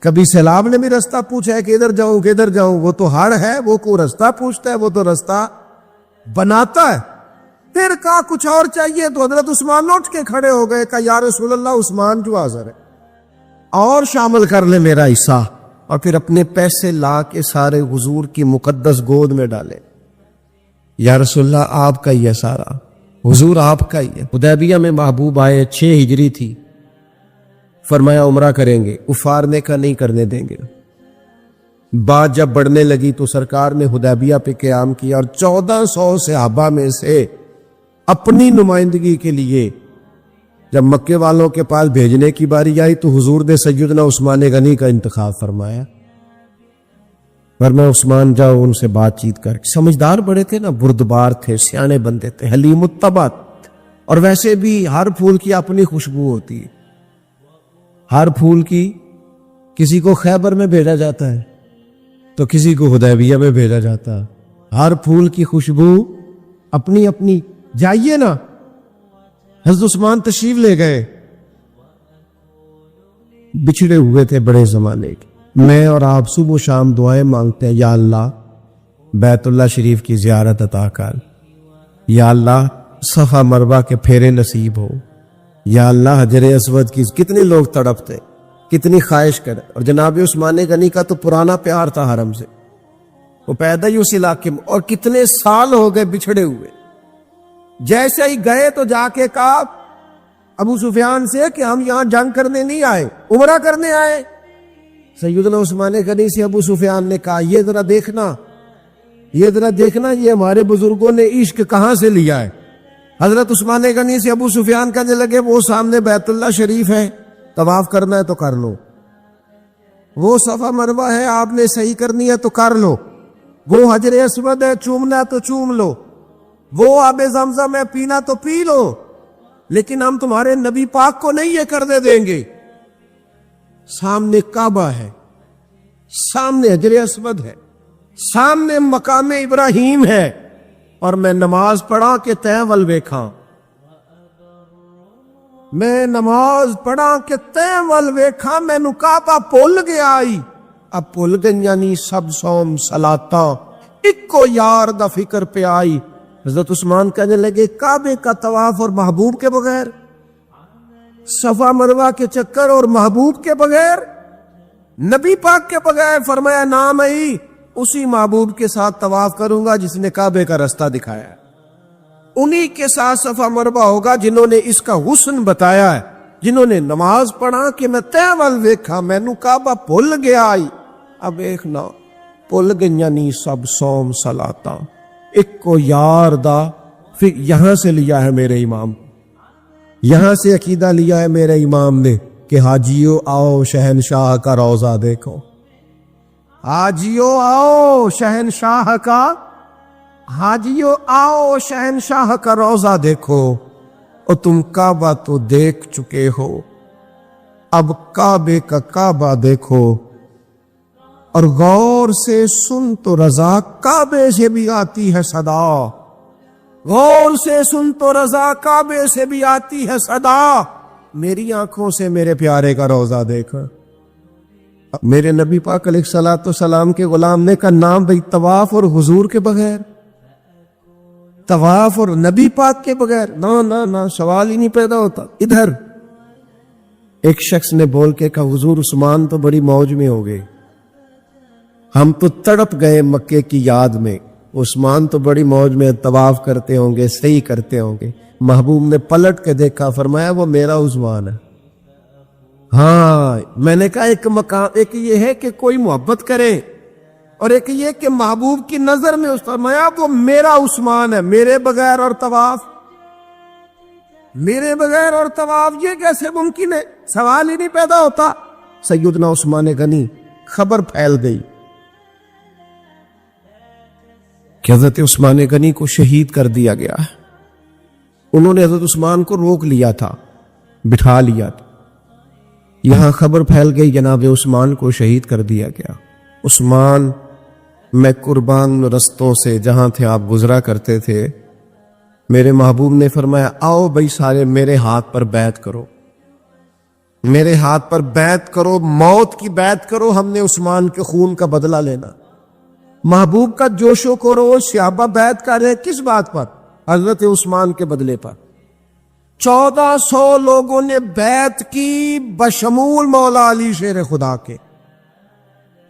کبھی سیلاب نے بھی رستہ پوچھا ہے کہ ادھر جاؤں کہ ادھر جاؤں, وہ تو ہڑ ہے, وہ کو رستہ پوچھتا ہے, وہ تو رستہ بناتا ہے. پھر کہا کچھ اور چاہیے تو حضرت عثمان اٹھ کے کھڑے ہو گئے. کہا یا رسول اللہ عثمان جو حاضر ہے, اور شامل کر لے میرا حصہ. اور پھر اپنے پیسے لا کے سارے حضور کی مقدس گود میں ڈالے. یا رسول اللہ آپ کا ہی ہے سارا, حضور آپ کا ہی ہے. حدیبیہ میں محبوب آئے, 6 ہجری تھی. فرمایا عمرہ کریں گے, افارنے کا نہیں کرنے دیں گے. بات جب بڑھنے لگی تو سرکار نے حدیبیہ پہ قیام کیا اور 1400 صحابہ میں سے اپنی نمائندگی کے لیے جب مکے والوں کے پاس بھیجنے کی باری آئی تو حضور نے سیدنا عثمان غنی کا انتخاب فرمایا. ورنہ عثمان جاؤ ان سے بات چیت کر. سمجھدار بڑے تھے نا, بردبار تھے, سیانے بندے تھے, حلیم الطبع. اور ویسے بھی ہر پھول کی اپنی خوشبو ہوتی ہے. ہر پھول کی کسی کو خیبر میں بھیجا جاتا ہے تو کسی کو حدیبیہ میں بھیجا جاتا ہے. ہر پھول کی خوشبو اپنی اپنی. جائیے نا, حضرت عثمان تشریف لے گئے. بچھڑے ہوئے تھے بڑے زمانے کے. میں اور آپ صبح و شام دعائیں مانگتے ہیں, یا اللہ بیت اللہ شریف کی زیارت عطا کر, یا اللہ صفا مروہ کے پھیرے نصیب ہو, یا اللہ حجر اسود کی. کتنے لوگ تڑپتے, کتنی خواہش کرے. اور جناب عثمان غنی کا تو پرانا پیار تھا حرم سے, وہ پیدا ہی اس علاقے میں, اور کتنے سال ہو گئے بچھڑے ہوئے. جیسے ہی گئے تو جا کے کہا ابو سفیان سے کہ ہم یہاں جنگ کرنے نہیں آئے، عمرہ کرنے آئے۔ سیدنا عثمان غنی سے ابو سفیان نے کہا یہ ذرا دیکھنا، یہ ہمارے بزرگوں نے عشق کہاں سے لیا ہے۔ حضرت عثمان غنی سے ابو سفیان کہنے لگے وہ سامنے بیت اللہ شریف ہے، طواف کرنا ہے تو کر لو، وہ صفا مروہ ہے آپ نے صحیح کرنی ہے تو کر لو، وہ حجر اسود ہے چومنا ہے تو چوم لو، وہ آب زمزم ہے پینا تو پی لو، لیکن ہم تمہارے نبی پاک کو نہیں یہ کرنے دیں گے۔ سامنے کعبہ ہے، سامنے حجر اسود ہے، سامنے مقام ابراہیم ہے، اور میں نماز پڑھا کہ تیں ول ویکھاں، میں نماز پڑھا کہ تیں ول ویکھاں، مینوں کعبہ بھل گیا آئی، اب بھل گئیاں سب صوم صلاتاں، اکو یار دا فکر پہ آئی۔ حضرت عثمان کہنے لگے کعبے کا طواف اور محبوب کے بغیر، صفا مروہ کے چکر اور محبوب کے بغیر، نبی پاک کے بغیر؟ فرمایا نام ہی اسی محبوب کے ساتھ طواف کروں گا جس نے کعبے کا رستہ دکھایا ہے، انہی کے ساتھ صفا مروہ ہوگا جنہوں نے اس کا حسن بتایا ہے، جنہوں نے نماز پڑھا کہ میں تیں ول ویکھا مینوں کعبہ بھل گیا آئی، اب ایکھنا بھل گئیاں نہیں سب صوم صلاتاں، ایک کو یار دا۔ پھر یہاں سے لیا ہے میرے امام، یہاں سے عقیدہ لیا ہے میرے امام نے کہ حاجیو آؤ شہنشاہ کا روضہ دیکھو، حاجیو آؤ شہنشاہ کا، حاجیو آؤ شہنشاہ کا روضہ دیکھو، اور تم کعبہ تو دیکھ چکے ہو، اب کعبے کا کعبہ دیکھو، اور غور سے سن تو رضا کعبے سے بھی آتی ہے صدا، غور سے سن تو رضا کعبے سے بھی آتی ہے صدا، میری آنکھوں سے میرے پیارے کا روضہ دیکھ۔ میرے نبی پاک علیہ الصلوۃ والسلام کے غلام نے کہا نام بھئی طواف اور حضور کے بغیر، طواف اور نبی پاک کے بغیر، نہ سوال ہی نہیں پیدا ہوتا۔ ادھر ایک شخص نے بول کے کہا حضور عثمان تو بڑی موج میں ہو گئے، ہم تو تڑپ گئے مکے کی یاد میں، عثمان تو بڑی موج میں طواف کرتے ہوں گے، صحیح کرتے ہوں گے۔ محبوب نے پلٹ کے دیکھا، فرمایا وہ میرا عثمان ہے۔ ہاں میں نے کہا ایک مقام، ایک یہ ہے کہ کوئی محبت کرے، اور ایک یہ کہ محبوب کی نظر میں فرمایا وہ میرا عثمان ہے، میرے بغیر اور طواف، میرے بغیر اور طواف، یہ کیسے ممکن ہے؟ سوال ہی نہیں پیدا ہوتا۔ سیدنا عثمان غنی خبر پھیل گئی کہ حضرت عثمان غنی کو شہید کر دیا گیا ہے۔ انہوں نے حضرت عثمان کو روک لیا تھا، بٹھا لیا تھا، یہاں خبر پھیل گئی جناب عثمان کو شہید کر دیا گیا۔ عثمان میں قربان رستوں سے جہاں تھے آپ گزرا کرتے تھے، میرے محبوب نے فرمایا آؤ بھائی سارے میرے ہاتھ پر بیعت کرو، میرے ہاتھ پر بیعت کرو، موت کی بیعت کرو، ہم نے عثمان کے خون کا بدلہ لینا۔ محبوب کا جوش و خروش، صحابہ بیعت کر رہے کس بات پر؟ حضرت عثمان کے بدلے پر۔ 1400 لوگوں نے بیعت کی بشمول مولا علی شیر خدا کے،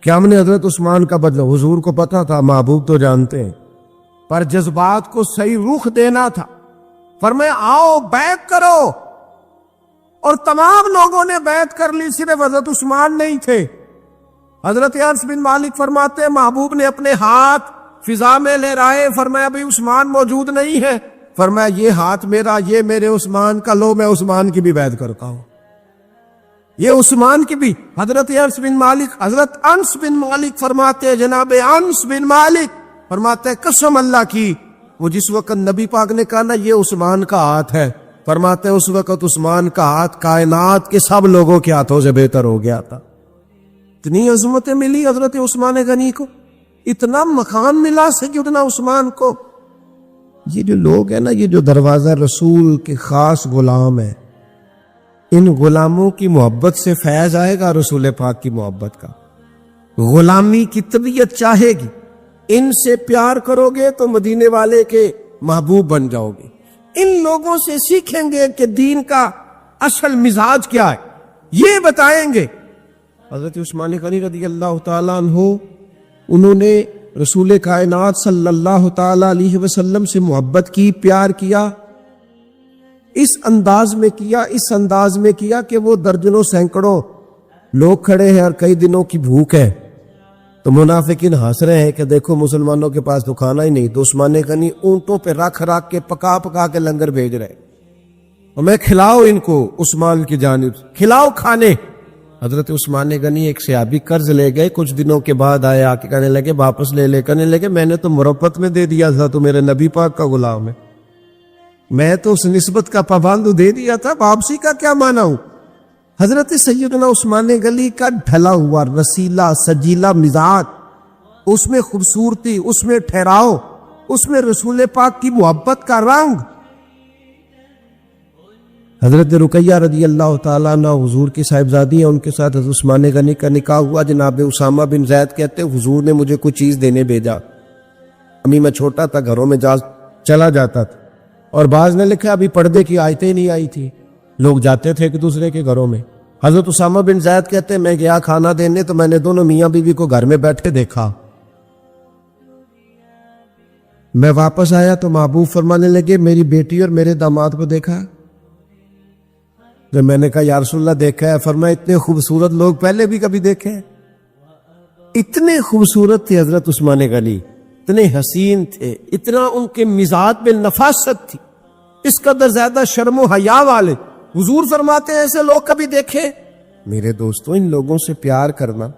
کہ ہم نے حضرت عثمان کا بدلہ، حضور کو پتا تھا، محبوب تو جانتے ہیں، پر جذبات کو صحیح رخ دینا تھا۔ فرمایا آؤ بیعت کرو، اور تمام لوگوں نے بیعت کر لی، صرف حضرت عثمان نہیں تھے۔ حضرت انس بن مالک فرماتے ہیں محبوب نے اپنے ہاتھ فضا میں لہرائے، فرمایا بھئی عثمان موجود نہیں ہے، فرمایا یہ ہاتھ میرا، یہ میرے عثمان کا، لو میں عثمان کی بھی بیعت کرتا ہوں، یہ عثمان کی بھی۔ حضرت انس بن مالک فرماتے ہیں، جناب انس بن مالک فرماتے ہیں قسم اللہ کی، وہ جس وقت نبی پاک نے کہا نا یہ عثمان کا ہاتھ ہے، فرماتے ہیں اس وقت عثمان کا ہاتھ کائنات کے سب لوگوں کے ہاتھوں سے بہتر ہو گیا تھا۔ اتنی عظمتیں ملی حضرت عثمان غنی کو، اتنا مقام ملا سیدنا عثمان کو۔ یہ جو لوگ ہیں نا، یہ جو دروازہ رسول کے خاص غلام ہیں، ان غلاموں کی محبت سے فیض آئے گا رسول پاک کی محبت کا، غلامی کی طبیعت چاہے گی، ان سے پیار کرو گے تو مدینے والے کے محبوب بن جاؤ گے، ان لوگوں سے سیکھیں گے کہ دین کا اصل مزاج کیا ہے، یہ بتائیں گے۔ حضرت عثمان غنی رضی اللہ تعالیٰ عنہ، انہوں نے رسول کائنات صلی اللہ تعالیٰ علیہ وسلم سے محبت کی، پیار کیا، اس انداز میں کیا کہ وہ درجنوں سینکڑوں لوگ کھڑے ہیں اور کئی دنوں کی بھوک ہے، تو منافقین ہنس رہے ہیں کہ دیکھو مسلمانوں کے پاس تو کھانا ہی نہیں، تو عثمان غنی اونٹوں پہ رکھ کے پکا کے لنگر بھیج رہے، اور میں کھلاؤ ان کو، عثمان کی جانب کھلاؤ کھانے۔ حضرت عثمان غنی ایک صحابی قرض لے گئے، کچھ دنوں کے بعد آئے، آ کے کہنے لگے واپس لے کہنے لگے میں نے تو مربت میں دے دیا تھا، تو میرے نبی پاک کا غلام ہے، میں تو اس نسبت کا پابند دے دیا تھا، واپسی کا کیا معنی ہوں۔ حضرت سیدنا عثمان غنی کا ڈھلا ہوا رسیلا سجیلا مزاج، اس میں خوبصورتی، اس میں ٹھہراؤ، اس میں رسول پاک کی محبت کا رنگ۔ حضرت رقیہ رضی اللہ تعالیٰ عنہ حضور کی صاحبزادی ہیں، ان کے ساتھ حضرت عثمان غنی کا نکاح ہوا۔ جناب اسامہ بن زید کہتے حضور نے مجھے کوئی چیز دینے بھیجا، امی میں چھوٹا تھا، گھروں میں چلا جاتا تھا، اور بعض نے لکھا ابھی پردے کی آیتیں نہیں آئی تھی، لوگ جاتے تھے ایک دوسرے کے گھروں میں۔ حضرت اسامہ بن زید کہتے میں گیا کھانا دینے، تو میں نے دونوں میاں بیوی کو گھر میں بیٹھے دیکھا، میں واپس آیا تو محبوب فرمانے لگے میری بیٹی اور میرے داماد کو دیکھا؟ جب میں نے کہا یا رسول اللہ دیکھا ہے، فرمایا اتنے خوبصورت لوگ پہلے بھی کبھی دیکھے ہیں؟ اتنے خوبصورت تھے حضرت عثمان غنی، اتنے حسین تھے، اتنا ان کے مزاج میں نفاست تھی، اس قدر زیادہ شرم و حیا والے۔ حضور فرماتے ہیں ایسے لوگ کبھی دیکھے؟ میرے دوستوں، ان لوگوں سے پیار کرنا،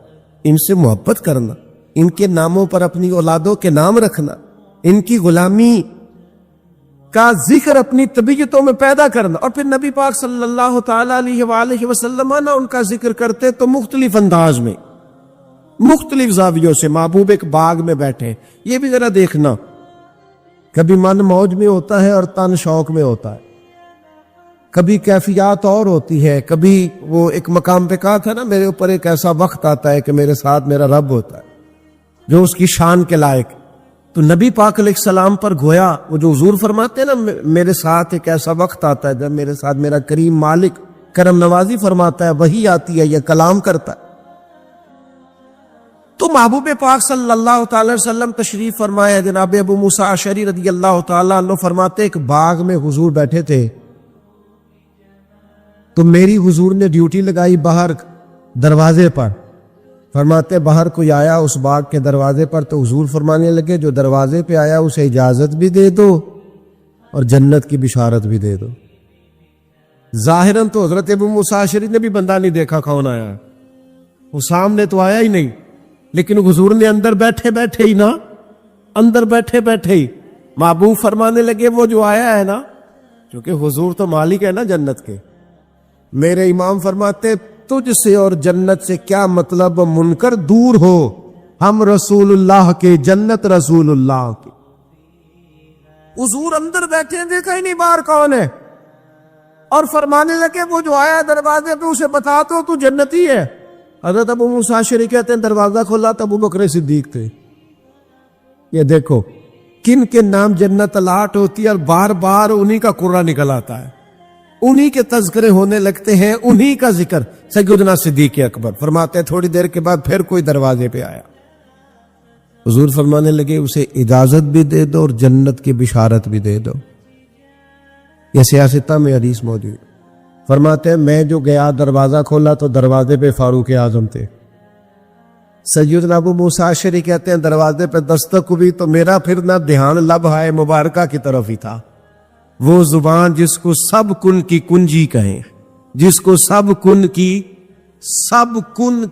ان سے محبت کرنا، ان کے ناموں پر اپنی اولادوں کے نام رکھنا، ان کی غلامی کا ذکر اپنی طبیعتوں میں پیدا کرنا، اور پھر نبی پاک صلی اللہ تعالی علیہ وآلہ وسلم نہ ان کا ذکر کرتے تو مختلف انداز میں، مختلف زاویوں سے۔ محبوب ایک باغ میں بیٹھے، یہ بھی ذرا دیکھنا، کبھی من موج میں ہوتا ہے اور تن شوق میں ہوتا ہے، کبھی کیفیات اور ہوتی ہے، کبھی وہ ایک مقام پہ کہا تھا نا میرے اوپر ایک ایسا وقت آتا ہے کہ میرے ساتھ میرا رب ہوتا ہے جو اس کی شان کے لائق۔ تو نبی پاک علیہ السلام پر گویا وہ جو حضور فرماتے ہیں نا میرے ساتھ ایک ایسا وقت آتا ہے جب میرے ساتھ میرا کریم مالک کرم نوازی فرماتا ہے، وہی آتی ہے، یہ کلام کرتا ہے۔ تو محبوب پاک صلی اللہ تعالی وسلم تشریف فرمایا، جناب ابو موسیٰ اشعری رضی اللہ تعالیٰ عنہ فرماتے ایک باغ میں حضور بیٹھے تھے، تو میری حضور نے ڈیوٹی لگائی باہر دروازے پر، فرماتے باہر کوئی آیا اس باغ کے دروازے پر، تو حضور فرمانے لگے جو دروازے پہ آیا اسے اجازت بھی دے دو اور جنت کی بشارت بھی دے دو۔ ظاہراً تو حضرت ابو موسیٰ اشعری نے بھی بندہ نہیں دیکھا کون آیا، وہ سامنے تو آیا ہی نہیں، لیکن حضور نے اندر بیٹھے بیٹھے ہی نا، اندر بیٹھے بیٹھے ہی محبوب فرمانے لگے وہ جو آیا ہے نا، کیونکہ حضور تو مالک ہے نا جنت کے، میرے امام فرماتے تجھ سے اور جنت سے کیا مطلب، منکر دور ہو، ہم رسول اللہ کے، جنت رسول اللہ کی۔ حضور اندر بیٹھے ہیں، دیکھا ہی نہیں باہر کون ہے، اور فرمانے لگے وہ جو آیا دروازے پہ اسے بتا تو جنتی ہے۔ حضرت ابو موسیٰ اشعری کہتے ہیں دروازہ کھولا تو ابو بکر صدیق تھے۔ یہ دیکھو کن کے نام جنت الاٹ ہوتی ہے، اور بار بار انہی کا قرہ نکل آتا ہے، انہی کے تذکرے ہونے لگتے ہیں، انہی کا ذکر۔ سیدنا صدیق اکبر فرماتے ہیں تھوڑی دیر کے بعد پھر کوئی دروازے پہ آیا، حضور فرمانے لگے اسے اجازت بھی دے دو اور جنت کی بشارت بھی دے دو۔ یہ سیاستہ میں حدیث موجود، فرماتے ہیں میں جو گیا دروازہ کھولا تو دروازے پہ فاروق اعظم تھے۔ سیدنا ابو موسیٰ اشعری کہتے ہیں دروازے پہ دستک ہوئی تو میرا پھر نہ دھیان لب ہائے مبارکہ کی طرف ہی تھا، وہ زبان جس کو سب کن کی کنجی کہیں، جس کو سب کن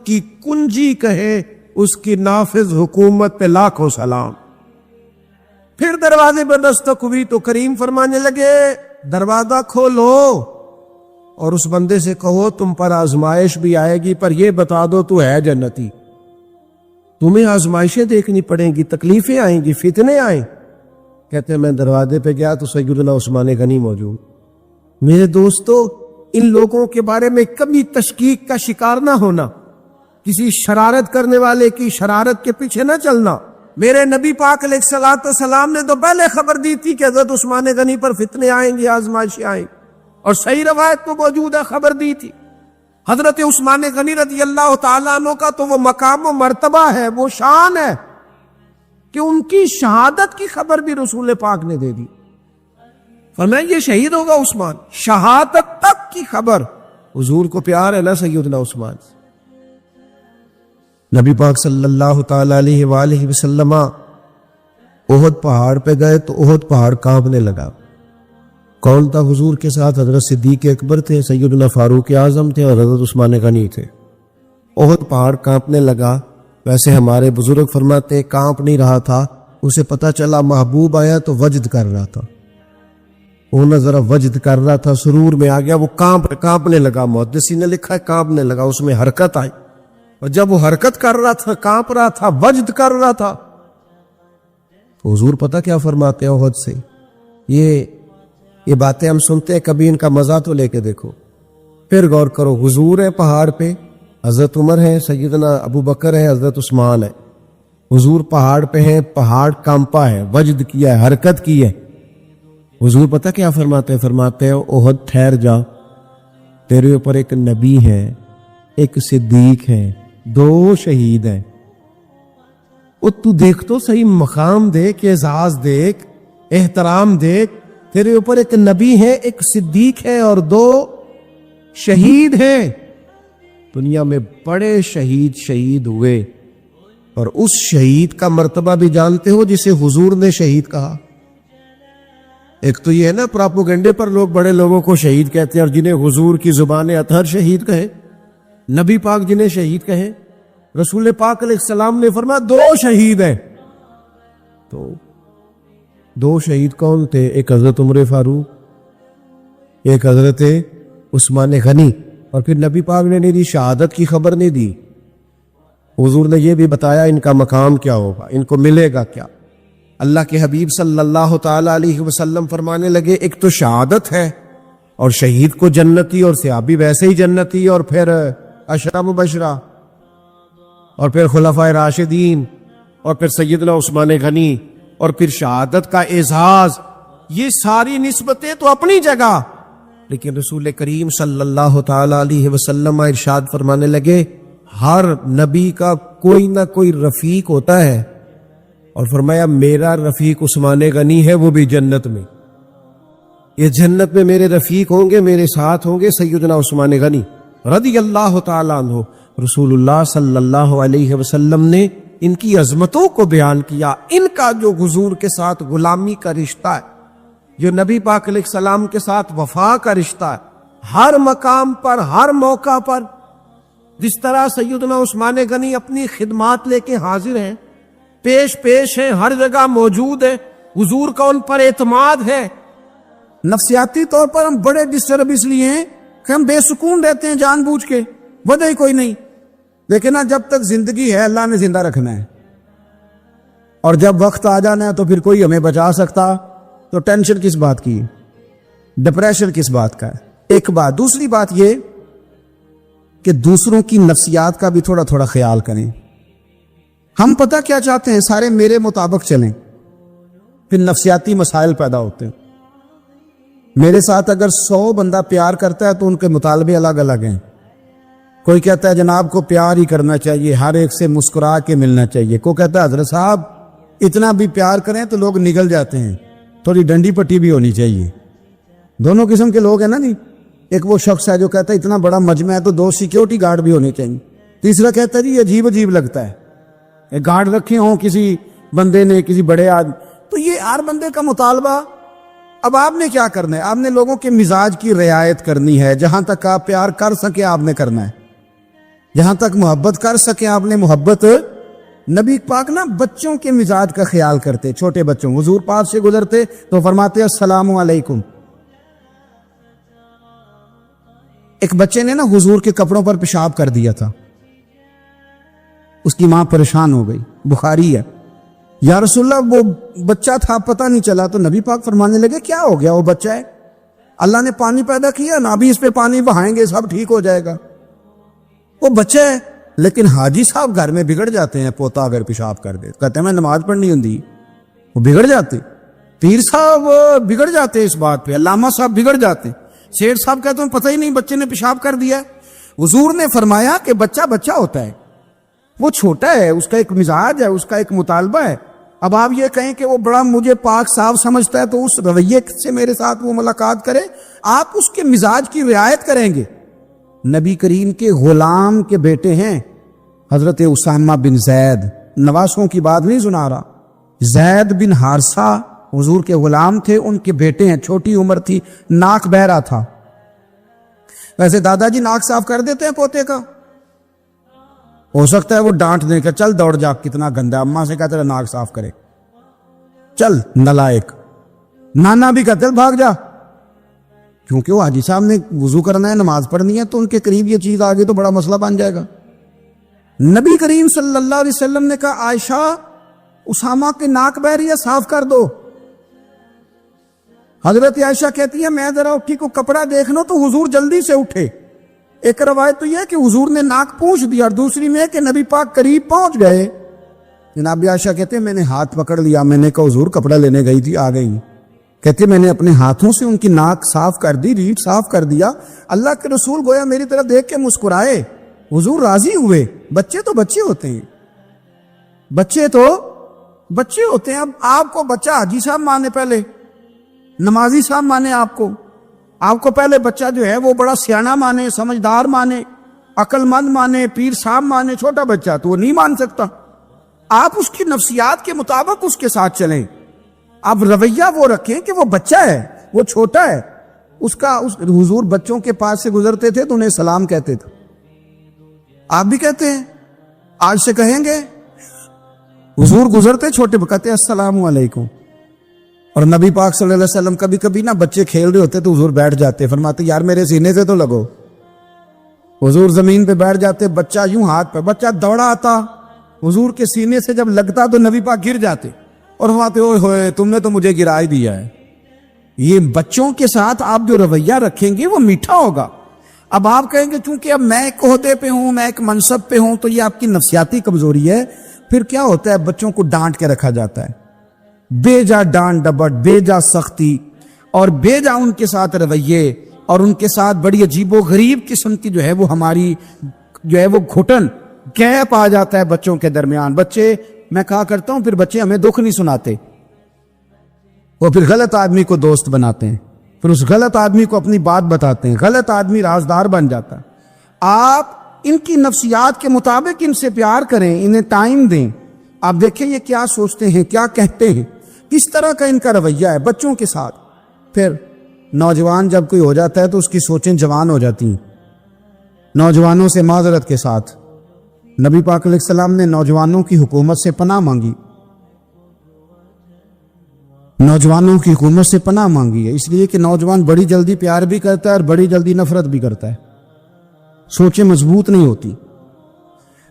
کی کنجی کہے، اس کی نافذ حکومت پہ لاکھوں سلام۔ پھر دروازے پر دستک ہوئی تو کریم فرمانے لگے دروازہ کھولو اور اس بندے سے کہو تم پر آزمائش بھی آئے گی، پر یہ بتا دو تو ہے جنتی، تمہیں آزمائشیں دیکھنی پڑیں گی، تکلیفیں آئیں گی، فتنے آئیں۔ کہتے ہیں میں دروازے پہ گیا تو سیدنا عثمان غنی موجود۔ میرے دوستو ان لوگوں کے بارے میں کبھی تشکیک کا شکار نہ ہونا، کسی شرارت کرنے والے کی شرارت کے پیچھے نہ چلنا۔ میرے نبی پاک علیہ الصلوۃ والسلام نے تو پہلے خبر دی تھی کہ حضرت عثمان غنی پر فتنے آئیں گے، آزمائشیں آئیں گی، اور صحیح روایت تو موجود ہے، خبر دی تھی۔ حضرت عثمان غنی رضی اللہ تعالیٰ عنہ کا تو وہ مقام و مرتبہ ہے، وہ شان ہے کہ ان کی شہادت کی خبر بھی رسول پاک نے دے دی۔ فرمایا یہ شہید ہوگا عثمان، شہادت تک کی خبر حضور کو پیار ہے نا سیدنا عثمان سے۔ نبی پاک صلی اللہ تعالی علیہ وآلہ وسلم احد پہاڑ پہ گئے تو احد پہاڑ کانپنے لگا۔ کون تھا حضور کے ساتھ؟ حضرت صدیق اکبر تھے، سیدنا فاروق اعظم تھے اور حضرت عثمان غنی تھے۔ احد پہاڑ کانپنے لگا۔ ویسے ہمارے بزرگ فرماتے کانپ نہیں رہا تھا، اسے پتہ چلا محبوب آیا تو وجد کر رہا تھا، وہ نہ ذرا وجد کر رہا تھا، سرور میں آ گیا، وہ کانپنے لگا۔ محدثین نے لکھا ہے کانپنے لگا، اس میں حرکت آئی، اور جب وہ حرکت کر رہا تھا، کانپ رہا تھا، وجد کر رہا تھا، تو حضور پتہ کیا فرماتے ہیں احد سے؟ یہ باتیں ہم سنتے ہیں، کبھی ان کا مزہ تو لے کے دیکھو، پھر غور کرو۔ حضور ہے پہاڑ پہ، حضرت عمر ہے، سیدنا ابو بکر ہے، حضرت عثمان ہے، حضور پہاڑ پہ ہیں، پہاڑ کانپا ہے، وجد کیا ہے، حرکت کی ہے۔ حضور پتہ کیا فرماتے ہیں؟ فرماتے ہیں احد ٹھہر جا، تیرے اوپر ایک نبی ہے، ایک صدیق ہے، 2 شہید ہیں۔ وہ تو دیکھ تو صحیح، مقام دیکھ، اعزاز دیکھ، احترام دیکھ، تیرے اوپر ایک نبی ہے، ایک صدیق ہے اور 2 شہید ہیں۔ دنیا میں بڑے شہید ہوئے، اور اس شہید کا مرتبہ بھی جانتے ہو جسے حضور نے شہید کہا؟ ایک تو یہ ہے نا پراپوگنڈے پر لوگ بڑے لوگوں کو شہید کہتے ہیں، اور جنہیں حضور کی زبان اطہر شہید کہے، نبی پاک جنہیں شہید کہے، رسول پاک علیہ السلام نے فرمایا 2 شہید ہیں۔ تو 2 شہید کون تھے؟ ایک حضرت عمر فاروق، ایک حضرت عثمان غنی۔ اور پھر نبی پاک نے نہیں دی شہادت کی خبر نہیں دی، حضور نے یہ بھی بتایا ان کا مقام کیا ہوگا، ان کو ملے گا کیا۔ اللہ کے حبیب صلی اللہ تعالی علیہ وسلم فرمانے لگے ایک تو شہادت ہے، اور شہید کو جنتی، اور صحابی ویسے ہی جنتی، اور پھر عشرہ مبشرہ، اور پھر خلفائے راشدین، اور پھر سیدنا عثمان غنی، اور پھر شہادت کا اعزاز۔ یہ ساری نسبتیں تو اپنی جگہ، لیکن رسول کریم صلی اللہ تعالی علیہ وسلم ارشاد فرمانے لگے ہر نبی کا کوئی نہ کوئی رفیق ہوتا ہے، اور فرمایا میرا رفیق عثمان غنی ہے، وہ بھی جنت میں، یہ جنت میں میرے رفیق ہوں گے، میرے ساتھ ہوں گے سیدنا عثمان غنی رضی اللہ تعالیٰ عنہ۔ رسول اللہ صلی اللہ علیہ وسلم نے ان کی عظمتوں کو بیان کیا، ان کا جو حضور کے ساتھ غلامی کا رشتہ ہے، جو نبی پاک علیہ السلام کے ساتھ وفا کا رشتہ ہے، ہر مقام پر، ہر موقع پر، جس طرح سیدنا عثمان غنی اپنی خدمات لے کے حاضر ہیں، پیش ہیں، ہر جگہ موجود ہے، حضور کا ان پر اعتماد ہے۔ نفسیاتی طور پر ہم بڑے ڈسٹرب اس لیے ہیں کہ ہم بے سکون رہتے ہیں جان بوجھ کے، وجہ ہی کوئی نہیں، لیکن جب تک زندگی ہے اللہ نے زندہ رکھنا ہے، اور جب وقت آ جانا ہے تو پھر کوئی ہمیں بچا سکتا، تو ٹینشن کس بات کی، ڈپریشن کس بات کا ہے؟ ایک بات۔ دوسری بات یہ کہ دوسروں کی نفسیات کا بھی تھوڑا تھوڑا خیال کریں۔ ہم پتہ کیا چاہتے ہیں؟ سارے میرے مطابق چلیں، پھر نفسیاتی مسائل پیدا ہوتے ہیں۔ میرے ساتھ اگر 100 بندہ پیار کرتا ہے تو ان کے مطالبے الگ الگ ہیں۔ کوئی کہتا ہے جناب کو پیار ہی کرنا چاہیے، ہر ایک سے مسکرا کے ملنا چاہیے، کوئی کہتا ہے حضرت صاحب اتنا بھی پیار کریں تو لوگ نگل جاتے ہیں، تھوڑی ڈنڈی پٹی بھی ہونی چاہیے۔ دونوں قسم کے لوگ ہیں نا نہیں۔ ایک وہ شخص ہے جو کہتا ہے اتنا بڑا مجمع ہے تو 2 سیکیورٹی گارڈ بھی ہونے چاہیے۔ تیسرا کہتا ہے جی عجیب عجیب لگتا ہے، گارڈ رکھے ہوں کسی بندے نے، کسی بڑے آدمی، تو یہ ہر بندے کا مطالبہ۔ اب آپ نے کیا کرنا ہے؟ آپ نے لوگوں کے مزاج کی رعایت کرنی ہے، جہاں تک آپ پیار کر سکے آپ نے کرنا ہے، جہاں تک محبت کر سکے آپ نے محبت۔ نبی پاک نا بچوں کے مزاج کا خیال کرتے، چھوٹے بچوں، حضور پاس سے گزرتے تو فرماتے السلام علیکم۔ ایک بچے نے نا حضور کے کپڑوں پر پیشاب کر دیا تھا، اس کی ماں پریشان ہو گئی، بخاری ہے، یا رسول اللہ وہ بچہ تھا پتہ نہیں چلا، تو نبی پاک فرمانے لگے کیا ہو گیا، وہ بچہ ہے، اللہ نے پانی پیدا کیا نا، ابھی اس پہ پانی بہائیں گے سب ٹھیک ہو جائے گا، وہ بچہ ہے۔ لیکن حاجی صاحب گھر میں بگڑ جاتے ہیں، پوتا اگر پیشاب کر دے کہتے ہیں میں نماز پڑھنی ہوں، وہ بگڑ جاتے، پیر صاحب بگڑ جاتے اس بات پہ، علامہ صاحب بگڑ جاتے، شیخ صاحب کہتے ہیں پتہ ہی نہیں بچے نے پیشاب کر دیا۔ حضور نے فرمایا کہ بچہ بچہ ہوتا ہے، وہ چھوٹا ہے، اس کا ایک مزاج ہے، اس کا ایک مطالبہ ہے، اب آپ یہ کہیں کہ وہ بڑا مجھے پاک صاف سمجھتا ہے تو اس رویے سے میرے ساتھ وہ ملاقات کرے، آپ اس کے مزاج کی رعایت کریں گے۔ نبی کریم کے غلام کے بیٹے ہیں حضرت اسامہ بن زید، نواسوں کی بات نہیں سنا رہا، زید بن حارثہ حضور کے غلام تھے، ان کے بیٹے ہیں، چھوٹی عمر تھی، ناک بہ رہا تھا۔ ویسے دادا جی ناک صاف کر دیتے ہیں پوتے کا، ہو سکتا ہے وہ ڈانٹ دیں کہ چل دوڑ جا، کتنا گندا، اماں سے کہتے ہیں ناک صاف کرے، چل نلائق، نانا بھی کہتے ہیں بھاگ جا، کیونکہ وہ حاجی صاحب نے وضو کرنا ہے، نماز پڑھنی ہے، تو ان کے قریب یہ چیز آگے تو بڑا مسئلہ بن جائے گا۔ نبی کریم صلی اللہ علیہ وسلم نے کہا عائشہ اسامہ کے ناک بہ رہی ہے، صاف کر دو۔ حضرت عائشہ کہتی ہے میں ذرا اٹھی کو کپڑا دیکھ لوں تو حضور جلدی سے اٹھے۔ ایک روایت تو یہ ہے کہ حضور نے ناک پوچھ دیا، اور دوسری میں کہ نبی پاک قریب پہنچ گئے۔ جناب عائشہ کہتے ہیں میں نے ہاتھ پکڑ لیا، میں نے کہا حضور کپڑا لینے گئی تھی، آ گئی۔ کہتے میں نے اپنے ہاتھوں سے ان کی ناک صاف کر دی، ریڑھ صاف کر دیا۔ اللہ کے رسول گویا میری طرف دیکھ کے مسکرائے، حضور راضی ہوئے۔ بچے تو بچے ہوتے ہیں، بچے تو بچے ہوتے ہیں۔ اب آپ کو بچہ حاجی صاحب مانے، پہلے نمازی صاحب مانے، آپ کو پہلے بچہ جو ہے وہ بڑا سیانا مانے، سمجھدار مانے، عقل مند مانے، پیر صاحب مانے۔ چھوٹا بچہ تو وہ نہیں مان سکتا۔ آپ اس کی نفسیات کے مطابق اس کے ساتھ چلیں۔ اب رویہ وہ رکھیں کہ وہ بچہ ہے، وہ چھوٹا ہے۔ حضور بچوں کے پاس سے گزرتے تھے تو انہیں سلام کہتے تھے، آپ بھی کہتے ہیں، آج سے کہیں گے۔ حضور گزرتے چھوٹے کہتے السلام علیکم۔ اور نبی پاک صلی اللہ علیہ وسلم کبھی کبھی نا بچے کھیل رہے ہوتے تو حضور بیٹھ جاتے، فرماتے یار میرے سینے سے تو لگو۔ حضور زمین پہ بیٹھ جاتے، بچہ یوں ہاتھ پہ، بچہ دوڑا آتا، حضور کے سینے سے جب لگتا تو نبی پاک گر جاتے اور فرماتے اوئے ہوئے تم نے تو مجھے گرا ہی دیا ہے۔ یہ بچوں کے ساتھ آپ جو رویہ رکھیں گے وہ میٹھا ہوگا۔ اب آپ کہیں گے چونکہ اب میں ایک عہدے پہ ہوں، میں ایک منصب پہ ہوں، تو یہ آپ کی نفسیاتی کمزوری ہے۔ پھر کیا ہوتا ہے، بچوں کو ڈانٹ کے رکھا جاتا ہے، بے جا ڈانٹ ڈپٹ، بے جا سختی، اور بے جا ان کے ساتھ رویے، اور ان کے ساتھ بڑی عجیب و غریب قسم کی جو ہے وہ ہماری جو ہے وہ گھٹن، گیپ آ جاتا ہے بچوں کے درمیان۔ بچے، میں کہا کرتا ہوں، پھر بچے ہمیں دکھ نہیں سناتے، وہ پھر غلط آدمی کو دوست بناتے ہیں، پھر اس غلط آدمی کو اپنی بات بتاتے ہیں، غلط آدمی رازدار بن جاتا ہے۔ آپ ان کی نفسیات کے مطابق ان سے پیار کریں، انہیں ٹائم دیں۔ آپ دیکھیں یہ کیا سوچتے ہیں، کیا کہتے ہیں، کس طرح کا ان کا رویہ ہے بچوں کے ساتھ۔ پھر نوجوان جب کوئی ہو جاتا ہے تو اس کی سوچیں جوان ہو جاتی ہیں۔ نوجوانوں سے معذرت کے ساتھ نبی پاک علیہ السلام نے نوجوانوں کی حکومت سے پناہ مانگی، نوجوانوں کی حکومت سے پناہ مانگی ہے، اس لیے کہ نوجوان بڑی جلدی پیار بھی کرتا ہے اور بڑی جلدی نفرت بھی کرتا ہے، سوچیں مضبوط نہیں ہوتی۔